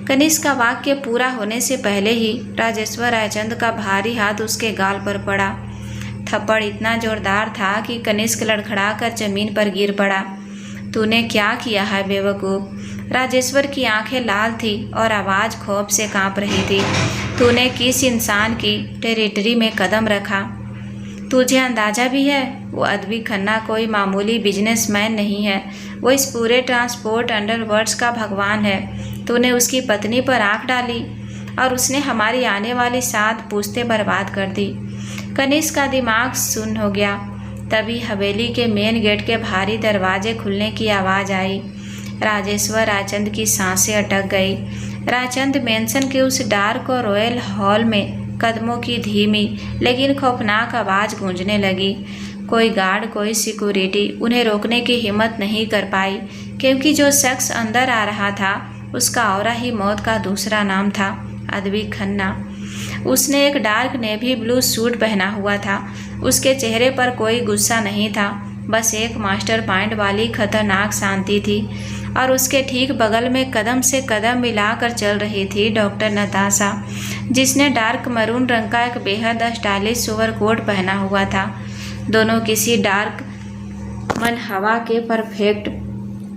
[SPEAKER 1] कनिष्क का वाक्य पूरा होने से पहले ही राजेश्वर रायचंद का भारी हाथ उसके गाल पर पड़ा। थप्पड़ इतना जोरदार था कि कनिष्क लड़खड़ा कर जमीन पर गिर पड़ा। तूने क्या किया है बेवकूफ़? राजेश्वर की आंखें लाल थी और आवाज़ खौफ से कांप रही थी। तूने किस इंसान की टेरिटरी में कदम रखा? तुझे अंदाज़ा भी है वो अद्वी खन्ना कोई मामूली बिजनेसमैन नहीं है। वो इस पूरे ट्रांसपोर्ट अंडरवर्ल्ड्स का भगवान है। तूने उसकी पत्नी पर आँख डाली और उसने हमारी आने वाली 7 पुश्तें बर्बाद कर दी। कनिष्क का दिमाग सुन्न हो गया। तभी हवेली के मेन गेट के भारी दरवाजे खुलने की आवाज़ आई। राजेश्वर रायचंद की सांसें अटक गई। रायचंद मेंशन के उस डार्क और रॉयल हॉल में कदमों की धीमी लेकिन खौफनाक आवाज़ गूंजने लगी। कोई गार्ड, कोई सिक्योरिटी उन्हें रोकने की हिम्मत नहीं कर पाई, क्योंकि जो शख्स अंदर आ रहा था उसका ऑरा ही मौत का दूसरा नाम था, अद्विक खन्ना। उसने एक डार्क नेवी ब्लू सूट पहना हुआ था। उसके चेहरे पर कोई गुस्सा नहीं था, बस एक मास्टर माइंड वाली खतरनाक शांति थी। और उसके ठीक बगल में कदम से कदम मिलाकर चल रही थी डॉक्टर नताशा, जिसने डार्क मरून रंग का एक बेहद स्टाइलिश ओवरकोट पहना हुआ था। दोनों किसी डार्क मन हवा के परफेक्ट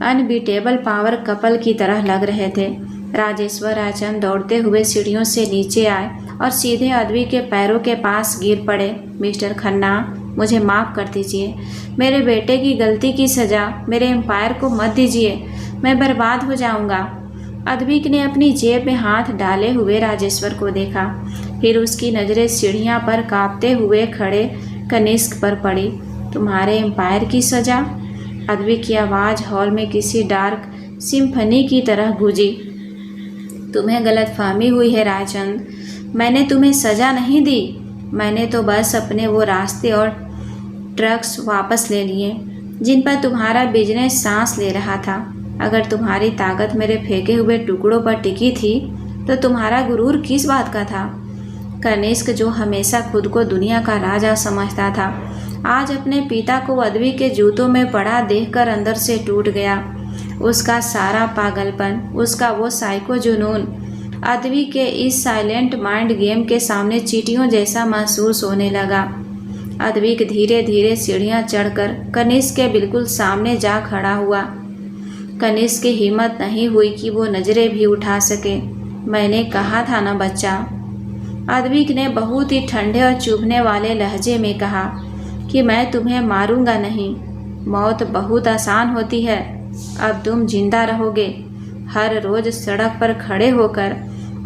[SPEAKER 1] अनबीटेबल पावर कपल की तरह लग रहे थे। राजेश्वर रायचंद दौड़ते हुए सीढ़ियों से नीचे आए और सीधे अद्विक के पैरों के पास गिर पड़े। मिस्टर खन्ना, मुझे माफ़ कर दीजिए। मेरे बेटे की गलती की सज़ा मेरे एम्पायर को मत दीजिए, मैं बर्बाद हो जाऊंगा। अद्विक ने अपनी जेब में हाथ डाले हुए राजेश्वर को देखा। फिर उसकी नज़रें सीढ़ियां पर कांपते हुए खड़े कनिष्क पर पड़ी। तुम्हारे एम्पायर की सज़ा? अद्विक की आवाज़ हॉल में किसी डार्क सिम्फनी की तरह गूंजी। तुम्हें गलतफहमी हुई है रायचंद, मैंने तुम्हें सज़ा नहीं दी। मैंने तो बस अपने वो रास्ते और ट्रक्स वापस ले लिए जिन पर तुम्हारा बिजनेस सांस ले रहा था। अगर तुम्हारी ताकत मेरे फेंके हुए टुकड़ों पर टिकी थी तो तुम्हारा गुरूर किस बात का था? कनिष्क, जो हमेशा खुद को दुनिया का राजा समझता था, आज अपने पिता को अद्विक के जूतों में पड़ा देखकर अंदर से टूट गया। उसका सारा पागलपन, उसका वो साइको जुनून अद्विक के इस साइलेंट माइंड गेम के सामने चींटियों जैसा महसूस होने लगा। अद्विक धीरे धीरे सीढ़ियां चढ़कर कनिष्क के बिल्कुल सामने जा खड़ा हुआ। कनिष्क की हिम्मत नहीं हुई कि वो नज़रें भी उठा सके। मैंने कहा था ना बच्चा, अद्विक ने बहुत ही ठंडे और चुभने वाले लहजे में कहा, कि मैं तुम्हें मारूंगा नहीं। मौत बहुत आसान होती है। अब तुम जिंदा रहोगे, हर रोज सड़क पर खड़े होकर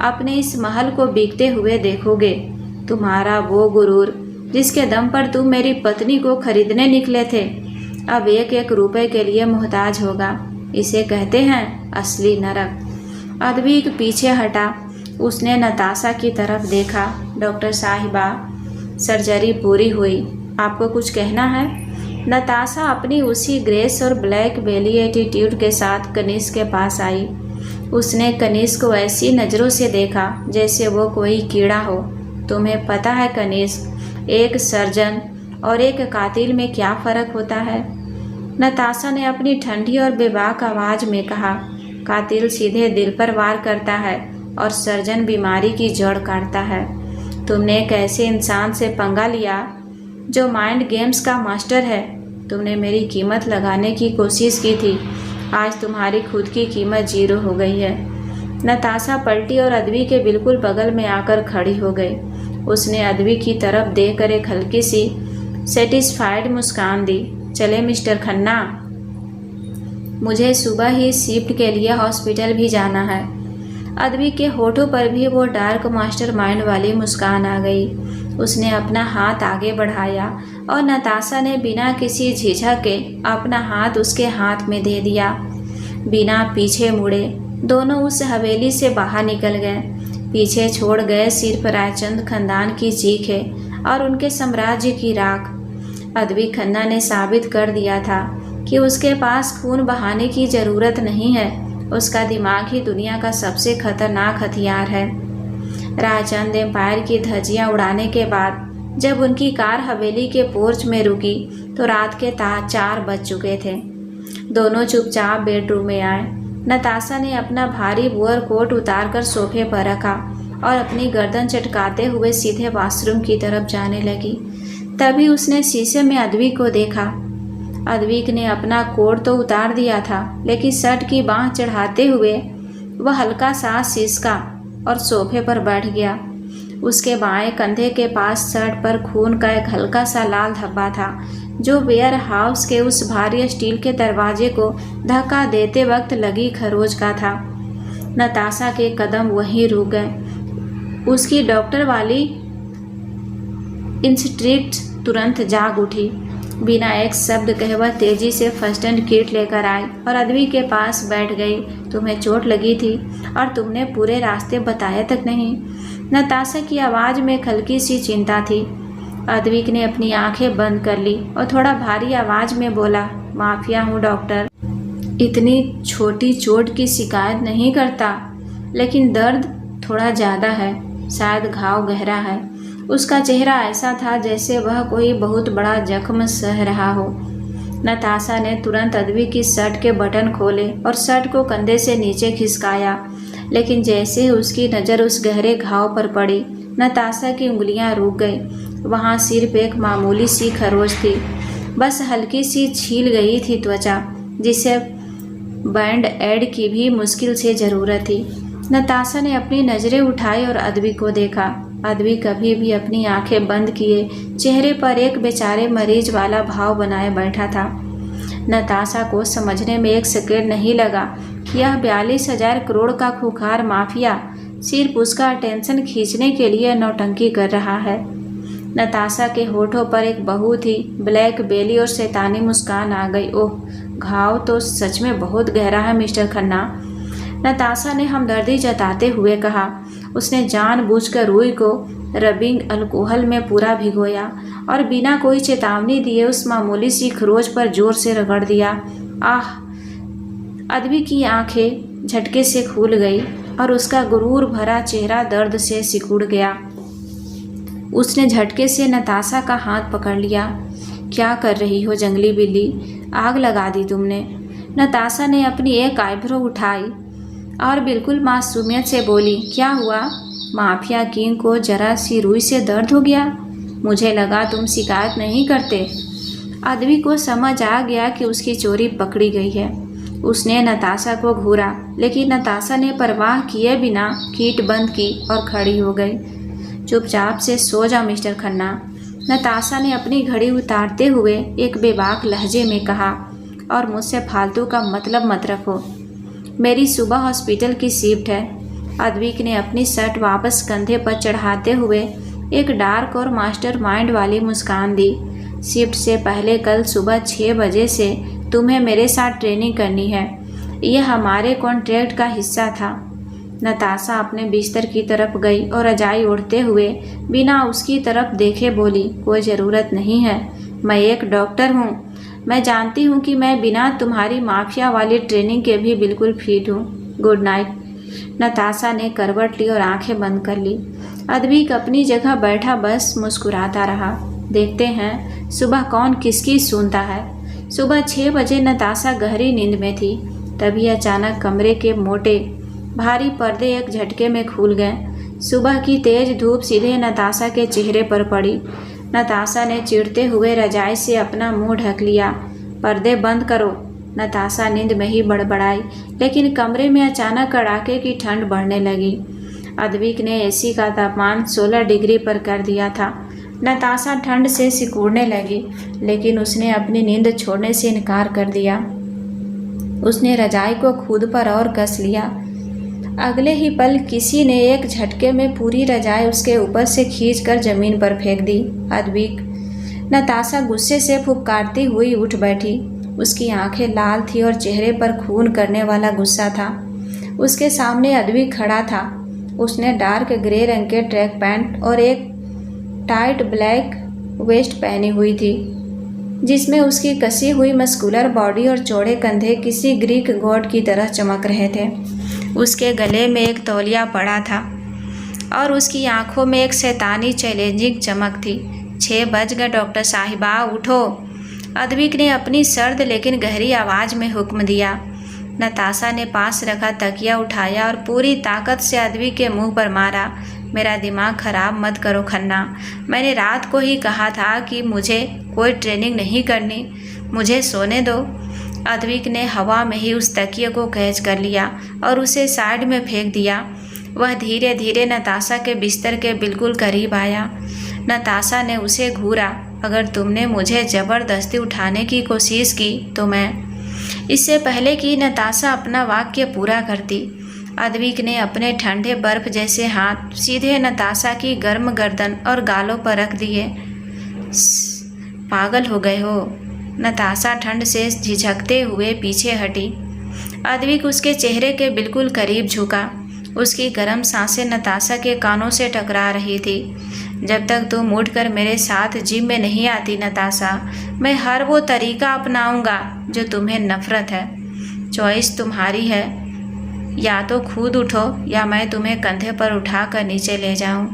[SPEAKER 1] अपने इस महल को बिकते हुए देखोगे। तुम्हारा वो गुरूर जिसके दम पर तुम मेरी पत्नी को खरीदने निकले थे, अब एक एक रुपए के लिए मोहताज होगा। इसे कहते हैं असली नरक। अद्विक पीछे हटा। उसने नताशा की तरफ देखा। डॉक्टर साहिबा, सर्जरी पूरी हुई, आपको कुछ कहना है? नताशा अपनी उसी ग्रेस और ब्लैक बेली एटीट्यूड के साथ कनिष्क के पास आई। उसने कनिष्क को ऐसी नज़रों से देखा जैसे वो कोई कीड़ा हो। तुम्हें पता है कनिष्क, एक सर्जन और एक कातिल में क्या फ़र्क होता है? नताशा ने अपनी ठंडी और बेबाक आवाज़ में कहा, कातिल सीधे दिल पर वार करता है और सर्जन बीमारी की जड़ काटता है। तुमने एक ऐसे इंसान से पंगा लिया जो माइंड गेम्स का मास्टर है। तुमने मेरी कीमत लगाने की कोशिश की थी, आज तुम्हारी खुद की कीमत 0 हो गई है। नताशा पलटी और अद्विक के बिल्कुल बगल में आकर खड़ी हो गई। उसने अद्विक की तरफ देखकर एक हल्की सी सेटिस्फाइड मुस्कान दी। चले मिस्टर खन्ना, मुझे सुबह ही शिफ्ट के लिए हॉस्पिटल भी जाना है। अद्विक के होठों पर भी वो डार्क मास्टरमाइंड वाली मुस्कान आ गई। उसने अपना हाथ आगे बढ़ाया और नताशा ने बिना किसी झिझक के अपना हाथ उसके हाथ में दे दिया। बिना पीछे मुड़े दोनों उस हवेली से बाहर निकल गए। पीछे छोड़ गए सिर्फ रायचंद खानदान की चीखें और उनके साम्राज्य की राख। अद्विक खन्ना ने साबित कर दिया था कि उसके पास खून बहाने की ज़रूरत नहीं है। उसका दिमाग ही दुनिया का सबसे खतरनाक हथियार है। रायचंद एम्पायर की धज्जियां उड़ाने के बाद जब उनकी कार हवेली के पोर्च में रुकी तो रात के 4 बज चुके थे। दोनों चुपचाप बेडरूम में आए। नताशा ने अपना भारी वुअर कोट उतारकर सोफे पर रखा और अपनी गर्दन चटकाते हुए सीधे वॉशरूम की तरफ जाने लगी। तभी उसने शीशे में अद्विक को देखा। अद्विक ने अपना कोट तो उतार दिया था, लेकिन शर्ट की बाँह चढ़ाते हुए वह हल्का सा सिसका और सोफे पर बैठ गया। उसके बाएं कंधे के पास शर्ट पर खून का एक हल्का सा लाल धब्बा था, जो वेयर हाउस के उस भारी स्टील के दरवाजे को धक्का देते वक्त लगी खरोच का था। नताशा के कदम वहीं रुक गए। उसकी डॉक्टर वाली इंस्ट्रिक्ट तुरंत जाग उठी। बिना एक शब्द कहे वह तेजी से फर्स्ट एड किट लेकर आई और अदवी के पास बैठ गई। तुम्हें चोट लगी थी और तुमने पूरे रास्ते बताया तक नहीं। नताशा की आवाज़ में हल्की सी चिंता थी। अद्विक ने अपनी आंखें बंद कर ली और थोड़ा भारी आवाज़ में बोला, माफिया हूँ डॉक्टर, इतनी छोटी चोट की शिकायत नहीं करता, लेकिन दर्द थोड़ा ज़्यादा है, शायद घाव गहरा है। उसका चेहरा ऐसा था जैसे वह कोई बहुत बड़ा जख्म सह रहा हो। नताशा ने तुरंत अद्विक की शर्ट के बटन खोले और शर्ट को कंधे से नीचे खिसकाया, लेकिन जैसे ही उसकी नज़र उस गहरे घाव पर पड़ी, नताशा की उंगलियां रुक गई। वहाँ सिर्फ एक मामूली सी खरोच थी, बस हल्की सी छील गई थी त्वचा, जिसे बैंड एड की भी मुश्किल से ज़रूरत थी। नताशा ने अपनी नज़रें उठाई और अद्विक को देखा। अद्विक कभी भी अपनी आंखें बंद किए चेहरे पर एक बेचारे मरीज वाला भाव बनाए बैठा था। नताशा को समझने में एक सेकंड नहीं लगा कि यह 42,000 करोड़ का खूंखार माफिया सिर्फ उसका अटेंशन खींचने के लिए नौटंकी कर रहा है। नताशा के होठों पर एक बहुत ही ब्लैक बेली और शैतानी मुस्कान आ गई। ओह, घाव तो सच में बहुत गहरा है मिस्टर खन्ना, नताशा ने हमदर्दी जताते हुए कहा। उसने जानबूझकर रुई को रबिंग अल्कोहल में पूरा भिगोया और बिना कोई चेतावनी दिए उस मामूली सी खरोच पर जोर से रगड़ दिया। आह! अद्विक की आंखें झटके से खुल गई और उसका गुरूर भरा चेहरा दर्द से सिकुड़ गया। उसने झटके से नताशा का हाथ पकड़ लिया। क्या कर रही हो जंगली बिल्ली, आग लगा दी तुमने। नताशा ने अपनी एक आईब्रो उठाई और बिल्कुल मासूमियत से बोली, क्या हुआ? माफिया किंग को जरा सी रुई से दर्द हो गया? मुझे लगा तुम शिकायत नहीं करते। अद्विक को समझ आ गया कि उसकी चोरी पकड़ी गई है। उसने नताशा को घूरा, लेकिन नताशा ने परवाह किए बिना किट बंद की और खड़ी हो गई। चुपचाप से सो जा मिस्टर खन्ना, नताशा ने अपनी घड़ी उतारते हुए एक बेबाक लहजे में कहा, और मुझसे फालतू का मतलब मत रखो। मेरी सुबह हॉस्पिटल की शिफ्ट है। अद्विक ने अपनी शर्ट वापस कंधे पर चढ़ाते हुए एक डार्क और मास्टरमाइंड वाली मुस्कान दी। शिफ्ट से पहले कल सुबह 6 बजे से तुम्हें मेरे साथ ट्रेनिंग करनी है। यह हमारे कॉन्ट्रैक्ट का हिस्सा था। नताशा अपने बिस्तर की तरफ गई और रजाई ओढ़ते हुए बिना उसकी तरफ देखे बोली, कोई ज़रूरत नहीं है, मैं एक डॉक्टर हूँ। मैं जानती हूँ कि मैं बिना तुम्हारी माफिया वाली ट्रेनिंग के भी बिल्कुल फिट हूँ। Good night. नताशा ने करवट ली और आंखें बंद कर ली। अद्विक अपनी जगह बैठा बस मुस्कुराता रहा। देखते हैं सुबह कौन किसकी सुनता है। सुबह 6 बजे नताशा गहरी नींद में थी। तभी अचानक कमरे के मोटे भारी पर्दे एक झटके में खुल गए। सुबह की तेज धूप सीधे नताशा के चेहरे पर पड़ी। नताशा ने चिढ़ते हुए रजाई से अपना मुंह ढक लिया। पर्दे बंद करो, नताशा नींद में ही बड़बड़ाई, लेकिन कमरे में अचानक कड़ाके की ठंड बढ़ने लगी। अद्विक ने एसी का तापमान 16 डिग्री पर कर दिया था। नताशा ठंड से सिकुड़ने लगी, लेकिन उसने अपनी नींद छोड़ने से इनकार कर दिया। उसने रजाई को खुद पर और कस लिया। अगले ही पल किसी ने एक झटके में पूरी रजाई उसके ऊपर से खींचकर जमीन पर फेंक दी। अद्विक! नताशा गुस्से से फुफकारती हुई उठ बैठी। उसकी आंखें लाल थी और चेहरे पर खून करने वाला गुस्सा था। उसके सामने अद्विक खड़ा था। उसने डार्क ग्रे रंग के ट्रैक पैंट और एक टाइट ब्लैक वेस्ट पहनी हुई थी, जिसमें उसकी कसी हुई मस्कुलर बॉडी और चौड़े कंधे किसी ग्रीक गॉड की तरह चमक रहे थे। उसके गले में एक तौलिया पड़ा था और उसकी आंखों में एक शैतानी चैलेंजिंग चमक थी। 6 बज गए डॉक्टर साहिबा, उठो। अद्विक ने अपनी सर्द लेकिन गहरी आवाज़ में हुक्म दिया। नताशा ने पास रखा तकिया उठाया और पूरी ताकत से अद्विक के मुंह पर मारा। मेरा दिमाग खराब मत करो खन्ना, मैंने रात को ही कहा था कि मुझे कोई ट्रेनिंग नहीं करनी, मुझे सोने दो। अद्विक ने हवा में ही उस तकिए को कैच कर लिया और उसे साइड में फेंक दिया। वह धीरे धीरे नताशा के बिस्तर के बिल्कुल करीब आया। नताशा ने उसे घूरा। अगर तुमने मुझे ज़बरदस्ती उठाने की कोशिश की तो मैं। इससे पहले कि नताशा अपना वाक्य पूरा करती, अद्विक ने अपने ठंडे बर्फ जैसे हाथ सीधे नताशा की गर्म गर्दन और गालों पर रख दिए। पागल हो गए हो? नताशा ठंड से झिझकते हुए पीछे हटी। अद्विक उसके चेहरे के बिल्कुल करीब झुका। उसकी गर्म सांसें नताशा के कानों से टकरा रही थी। जब तक तुम उठकर मेरे साथ जिम में नहीं आती नताशा, मैं हर वो तरीका अपनाऊंगा जो तुम्हें नफरत है। चॉइस तुम्हारी है, या तो खुद उठो या मैं तुम्हें कंधे पर उठाकर नीचे ले जाऊं।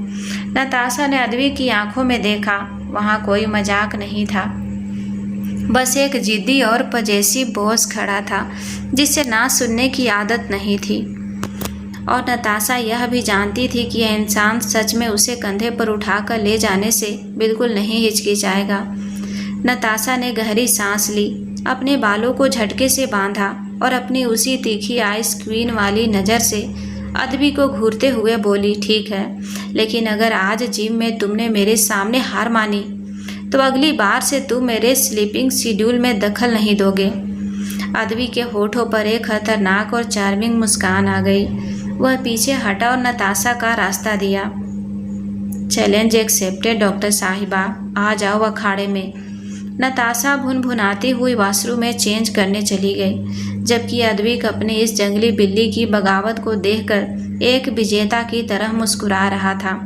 [SPEAKER 1] नताशा ने अद्विक की आंखों में देखा। वहां कोई मजाक नहीं था, बस एक जिद्दी और पजेसिव बॉस खड़ा था जिसे ना सुनने की आदत नहीं थी। और नताशा यह भी जानती थी कि यह इंसान सच में उसे कंधे पर उठाकर ले जाने से बिल्कुल नहीं हिचकिचाएगा। नताशा ने गहरी सांस ली, अपने बालों को झटके से बांधा और अपनी उसी तीखी आइस क्वीन वाली नज़र से अद्विक को घूरते हुए बोली, ठीक है, लेकिन अगर आज जिम में तुमने मेरे सामने हार मानी तो अगली बार से तुम मेरे स्लीपिंग शेड्यूल में दखल नहीं दोगे। अद्विक के होठों पर एक खतरनाक और चार्मिंग मुस्कान आ गई। वह पीछे हटा और नताशा का रास्ता दिया। चैलेंज एक्सेप्टेड डॉक्टर साहिबा, आ जाओ अखाड़े में। नताशा भुनभुनाती हुई वॉशरूम में चेंज करने चली गई, जबकि अद्विक अपनी इस जंगली बिल्ली की बगावत को देखकर एक विजेता की तरह मुस्कुरा रहा था।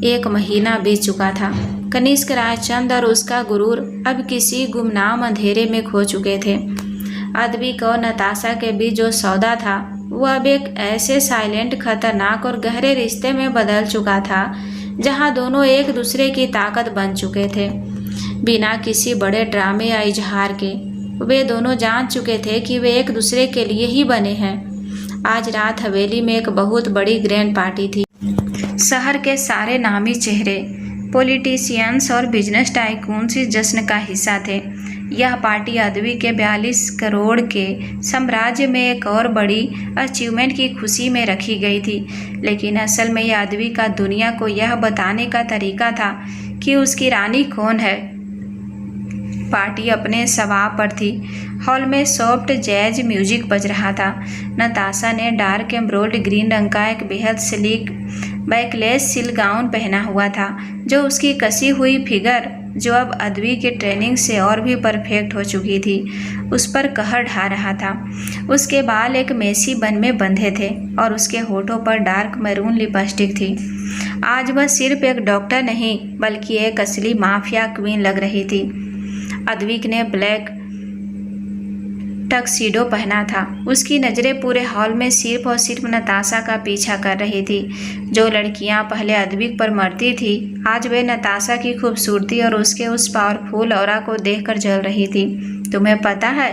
[SPEAKER 1] 1 महीना बीत चुका था। कनिष्क रायचंद और उसका गुरूर अब किसी गुमनाम अंधेरे में खो चुके थे। अद्विक और नताशा के बीच जो सौदा था वह अब एक ऐसे साइलेंट, खतरनाक और गहरे रिश्ते में बदल चुका था जहां दोनों एक दूसरे की ताकत बन चुके थे। बिना किसी बड़े ड्रामे या इजहार के वे दोनों जान चुके थे कि वे एक दूसरे के लिए ही बने हैं। आज रात हवेली में एक बहुत बड़ी ग्रैंड पार्टी थी। शहर के सारे नामी चेहरे, पॉलिटिशियंस और बिजनेस टाइकून्स इस जश्न का हिस्सा थे। यह पार्टी अद्विक के 42 करोड़ के साम्राज्य में एक और बड़ी अचीवमेंट की खुशी में रखी गई थी, लेकिन असल में यह अद्विक का दुनिया को यह बताने का तरीका था कि उसकी रानी कौन है। पार्टी अपने सवाब पर थी। हॉल में सॉफ्ट जैज म्यूजिक बज रहा था। नताशा ने डार्क एम्ब्रोल्ड ग्रीन रंग का एक बेहद स्लीक बैकलेस सिल्क गाउन पहना हुआ था, जो उसकी कसी हुई फिगर, जो अब अद्विक की ट्रेनिंग से और भी परफेक्ट हो चुकी थी, उस पर कहर ढा रहा था। उसके बाल एक मेसी बन में बंधे थे और उसके होठों पर डार्क मैरून लिपस्टिक थी। आज वह सिर्फ एक डॉक्टर नहीं बल्कि एक असली माफिया क्वीन लग रही थी। अद्विक ने ब्लैक टक्सीडो पहना था। उसकी नज़रें पूरे हॉल में सिर्फ और सिर्फ नताशा का पीछा कर रही थी। जो लड़कियां पहले अद्विक पर मरती थी, आज वे नताशा की खूबसूरती और उसके उस पावरफुल ऑरा को देखकर जल रही थी। तुम्हें पता है,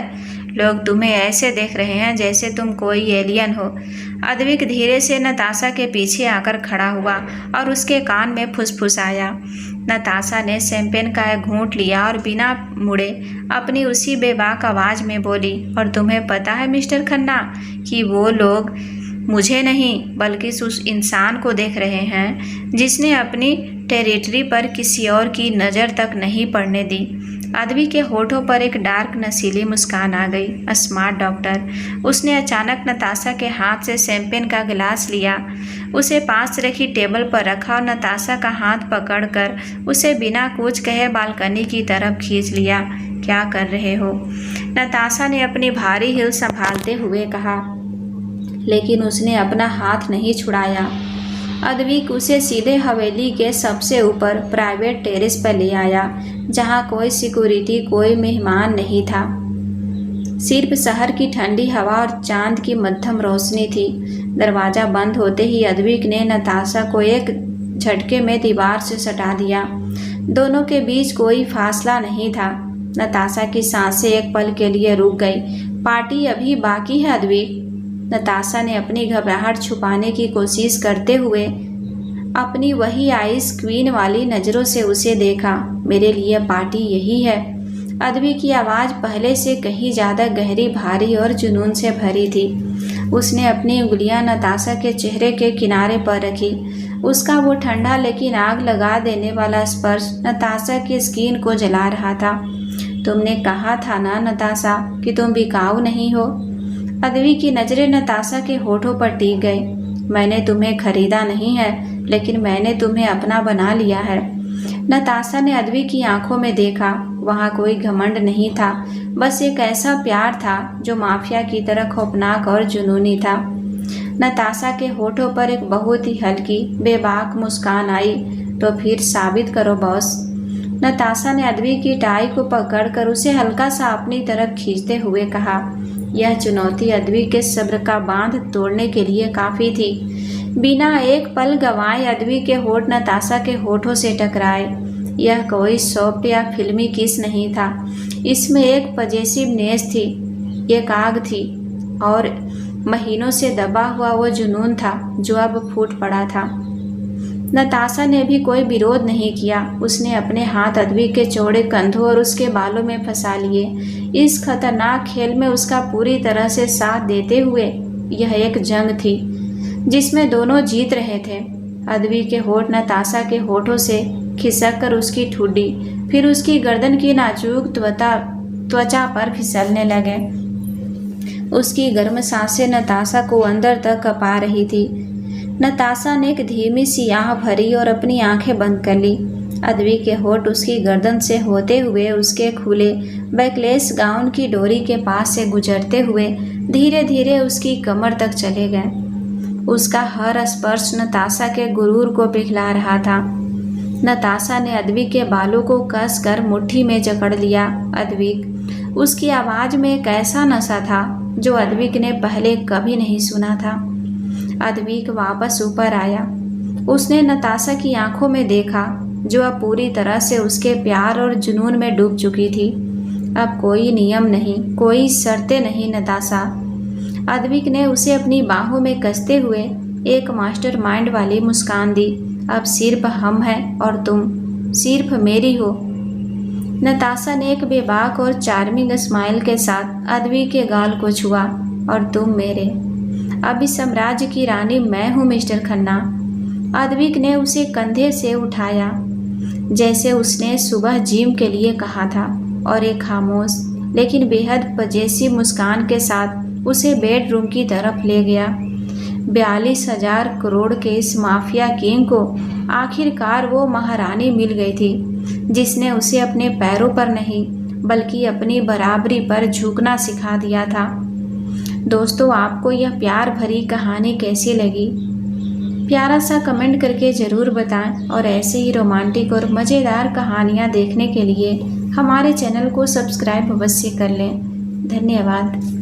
[SPEAKER 1] लोग तुम्हें ऐसे देख रहे हैं जैसे तुम कोई एलियन हो। अद्विक धीरे से नताशा के पीछे आकर खड़ा हुआ और उसके कान में फुसफुसाया। नताशा ने शैंपेन का एक घूंट लिया और बिना मुड़े अपनी उसी बेबाक आवाज़ में बोली, और तुम्हें पता है मिस्टर खन्ना कि वो लोग मुझे नहीं बल्कि उस इंसान को देख रहे हैं जिसने अपनी टेरिटरी पर किसी और की नज़र तक नहीं पड़ने दी। अद्विक के होठों पर एक डार्क नशीली मुस्कान आ गई। Smart doctor. उसने अचानक नताशा के हाथ से शैंपेन का गिलास लिया, उसे पास रखी टेबल पर रखा और नताशा का हाथ पकड़कर उसे बिना कुछ कहे बालकनी की तरफ खींच लिया। क्या कर रहे हो? नताशा ने अपनी भारी हिल संभालते हुए कहा, लेकिन उसने अपना हाथ नहीं छुड़ाया। अद्विक उसे सीधे हवेली के सबसे ऊपर प्राइवेट टेरेस पर ले आया, जहां कोई सिक्योरिटी, कोई मेहमान नहीं था। सिर्फ शहर की ठंडी हवा और चांद की मध्यम रोशनी थी। दरवाज़ा बंद होते ही अद्विक ने नताशा को एक झटके में दीवार से सटा दिया। दोनों के बीच कोई फासला नहीं था। नताशा की सांसें एक पल के लिए रुक गई। पार्टी अभी बाकी है अद्विक। नताशा ने अपनी घबराहट छुपाने की कोशिश करते हुए अपनी वही आइस क्वीन वाली नज़रों से उसे देखा। मेरे लिए पार्टी यही है। अद्विक की आवाज़ पहले से कहीं ज़्यादा गहरी, भारी और जुनून से भरी थी। उसने अपनी उंगलियां नताशा के चेहरे के किनारे पर रखी। उसका वो ठंडा लेकिन आग लगा देने वाला स्पर्श नताशा की स्किन को जला रहा था। तुमने कहा था ना नताशा कि तुम बिकाऊ नहीं हो। अद्विक की नज़रें नताशा के होठों पर टिक गई। मैंने तुम्हें खरीदा नहीं है, लेकिन मैंने तुम्हें अपना बना लिया है। नताशा ने अदवी की आंखों में देखा। वहां कोई घमंड नहीं था, बस एक ऐसा प्यार था जो माफिया की तरह खौफनाक और जुनूनी था। नताशा के होठों पर एक बहुत ही हल्की बेबाक मुस्कान आई। तो फिर साबित करो बॉस। नताशा ने अदवी की टाई को पकड़कर उसे हल्का सा अपनी तरफ खींचते हुए कहा। यह चुनौती अदवी के सब्र का बांध तोड़ने के लिए काफी थी। बिना एक पल गंवाए अदवी के होठ नताशा के होठों से टकराए। यह कोई सॉफ्ट या फिल्मी किस नहीं था, इसमें एक पजेसिवनेस थी, एक आग थी और महीनों से दबा हुआ वो जुनून था जो अब फूट पड़ा था। नताशा ने भी कोई विरोध नहीं किया। उसने अपने हाथ अदवी के चौड़े कंधों और उसके बालों में फंसा लिए। इस खतरनाक खेल में उसका पूरी तरह से साथ देते हुए यह एक जंग थी जिसमें दोनों जीत रहे थे। अदवी के होठ नताशा के होठों से खिसक कर उसकी ठुड्डी, फिर उसकी गर्दन की नाजुक त्वचा पर फिसलने लगे। उसकी गर्म सांसें नताशा को अंदर तक कपा रही थी। नताशा ने एक धीमी सी आह भरी और अपनी आंखें बंद कर ली। अदवी के होठ उसकी गर्दन से होते हुए उसके खुले बैकलेस गाउन की डोरी के पास से गुजरते हुए धीरे धीरे उसकी कमर तक चले गए। उसका हर स्पर्श नताशा के गुरूर को पिघला रहा था। नताशा ने अदवी के बालों को कसकर मुट्ठी में जकड़ लिया। अदविक, उसकी आवाज में एक ऐसा नशा था जो अदविक ने पहले कभी नहीं सुना था। अदविक वापस ऊपर आया। उसने नताशा की आंखों में देखा जो अब पूरी तरह से उसके प्यार और जुनून में डूब चुकी थी। अब कोई नियम नहीं, कोई शर्तें नहीं नताशा। अदविक ने उसे अपनी बाहों में कसते हुए एक मास्टरमाइंड वाली मुस्कान दी। अब सिर्फ हम हैं और तुम सिर्फ मेरी हो। नताशा ने एक बेबाक और चार्मिंग स्माइल के साथ अदवी के गाल को छुआ। और तुम मेरे। अब इस साम्राज्य की रानी मैं हूँ मिस्टर खन्ना। अदविक ने उसे कंधे से उठाया जैसे उसने सुबह जिम के लिए कहा था और एक खामोश लेकिन बेहद पजेसिव मुस्कान के साथ उसे बेडरूम की तरफ ले गया। 42,000 करोड़ के इस माफिया किंग को आखिरकार वो महारानी मिल गई थी जिसने उसे अपने पैरों पर नहीं बल्कि अपनी बराबरी पर झुकना सिखा दिया था। दोस्तों, आपको यह प्यार भरी कहानी कैसी लगी? प्यारा सा कमेंट करके ज़रूर बताएं और ऐसे ही रोमांटिक और मज़ेदार कहानियाँ देखने के लिए हमारे चैनल को सब्सक्राइब अवश्य कर लें। धन्यवाद।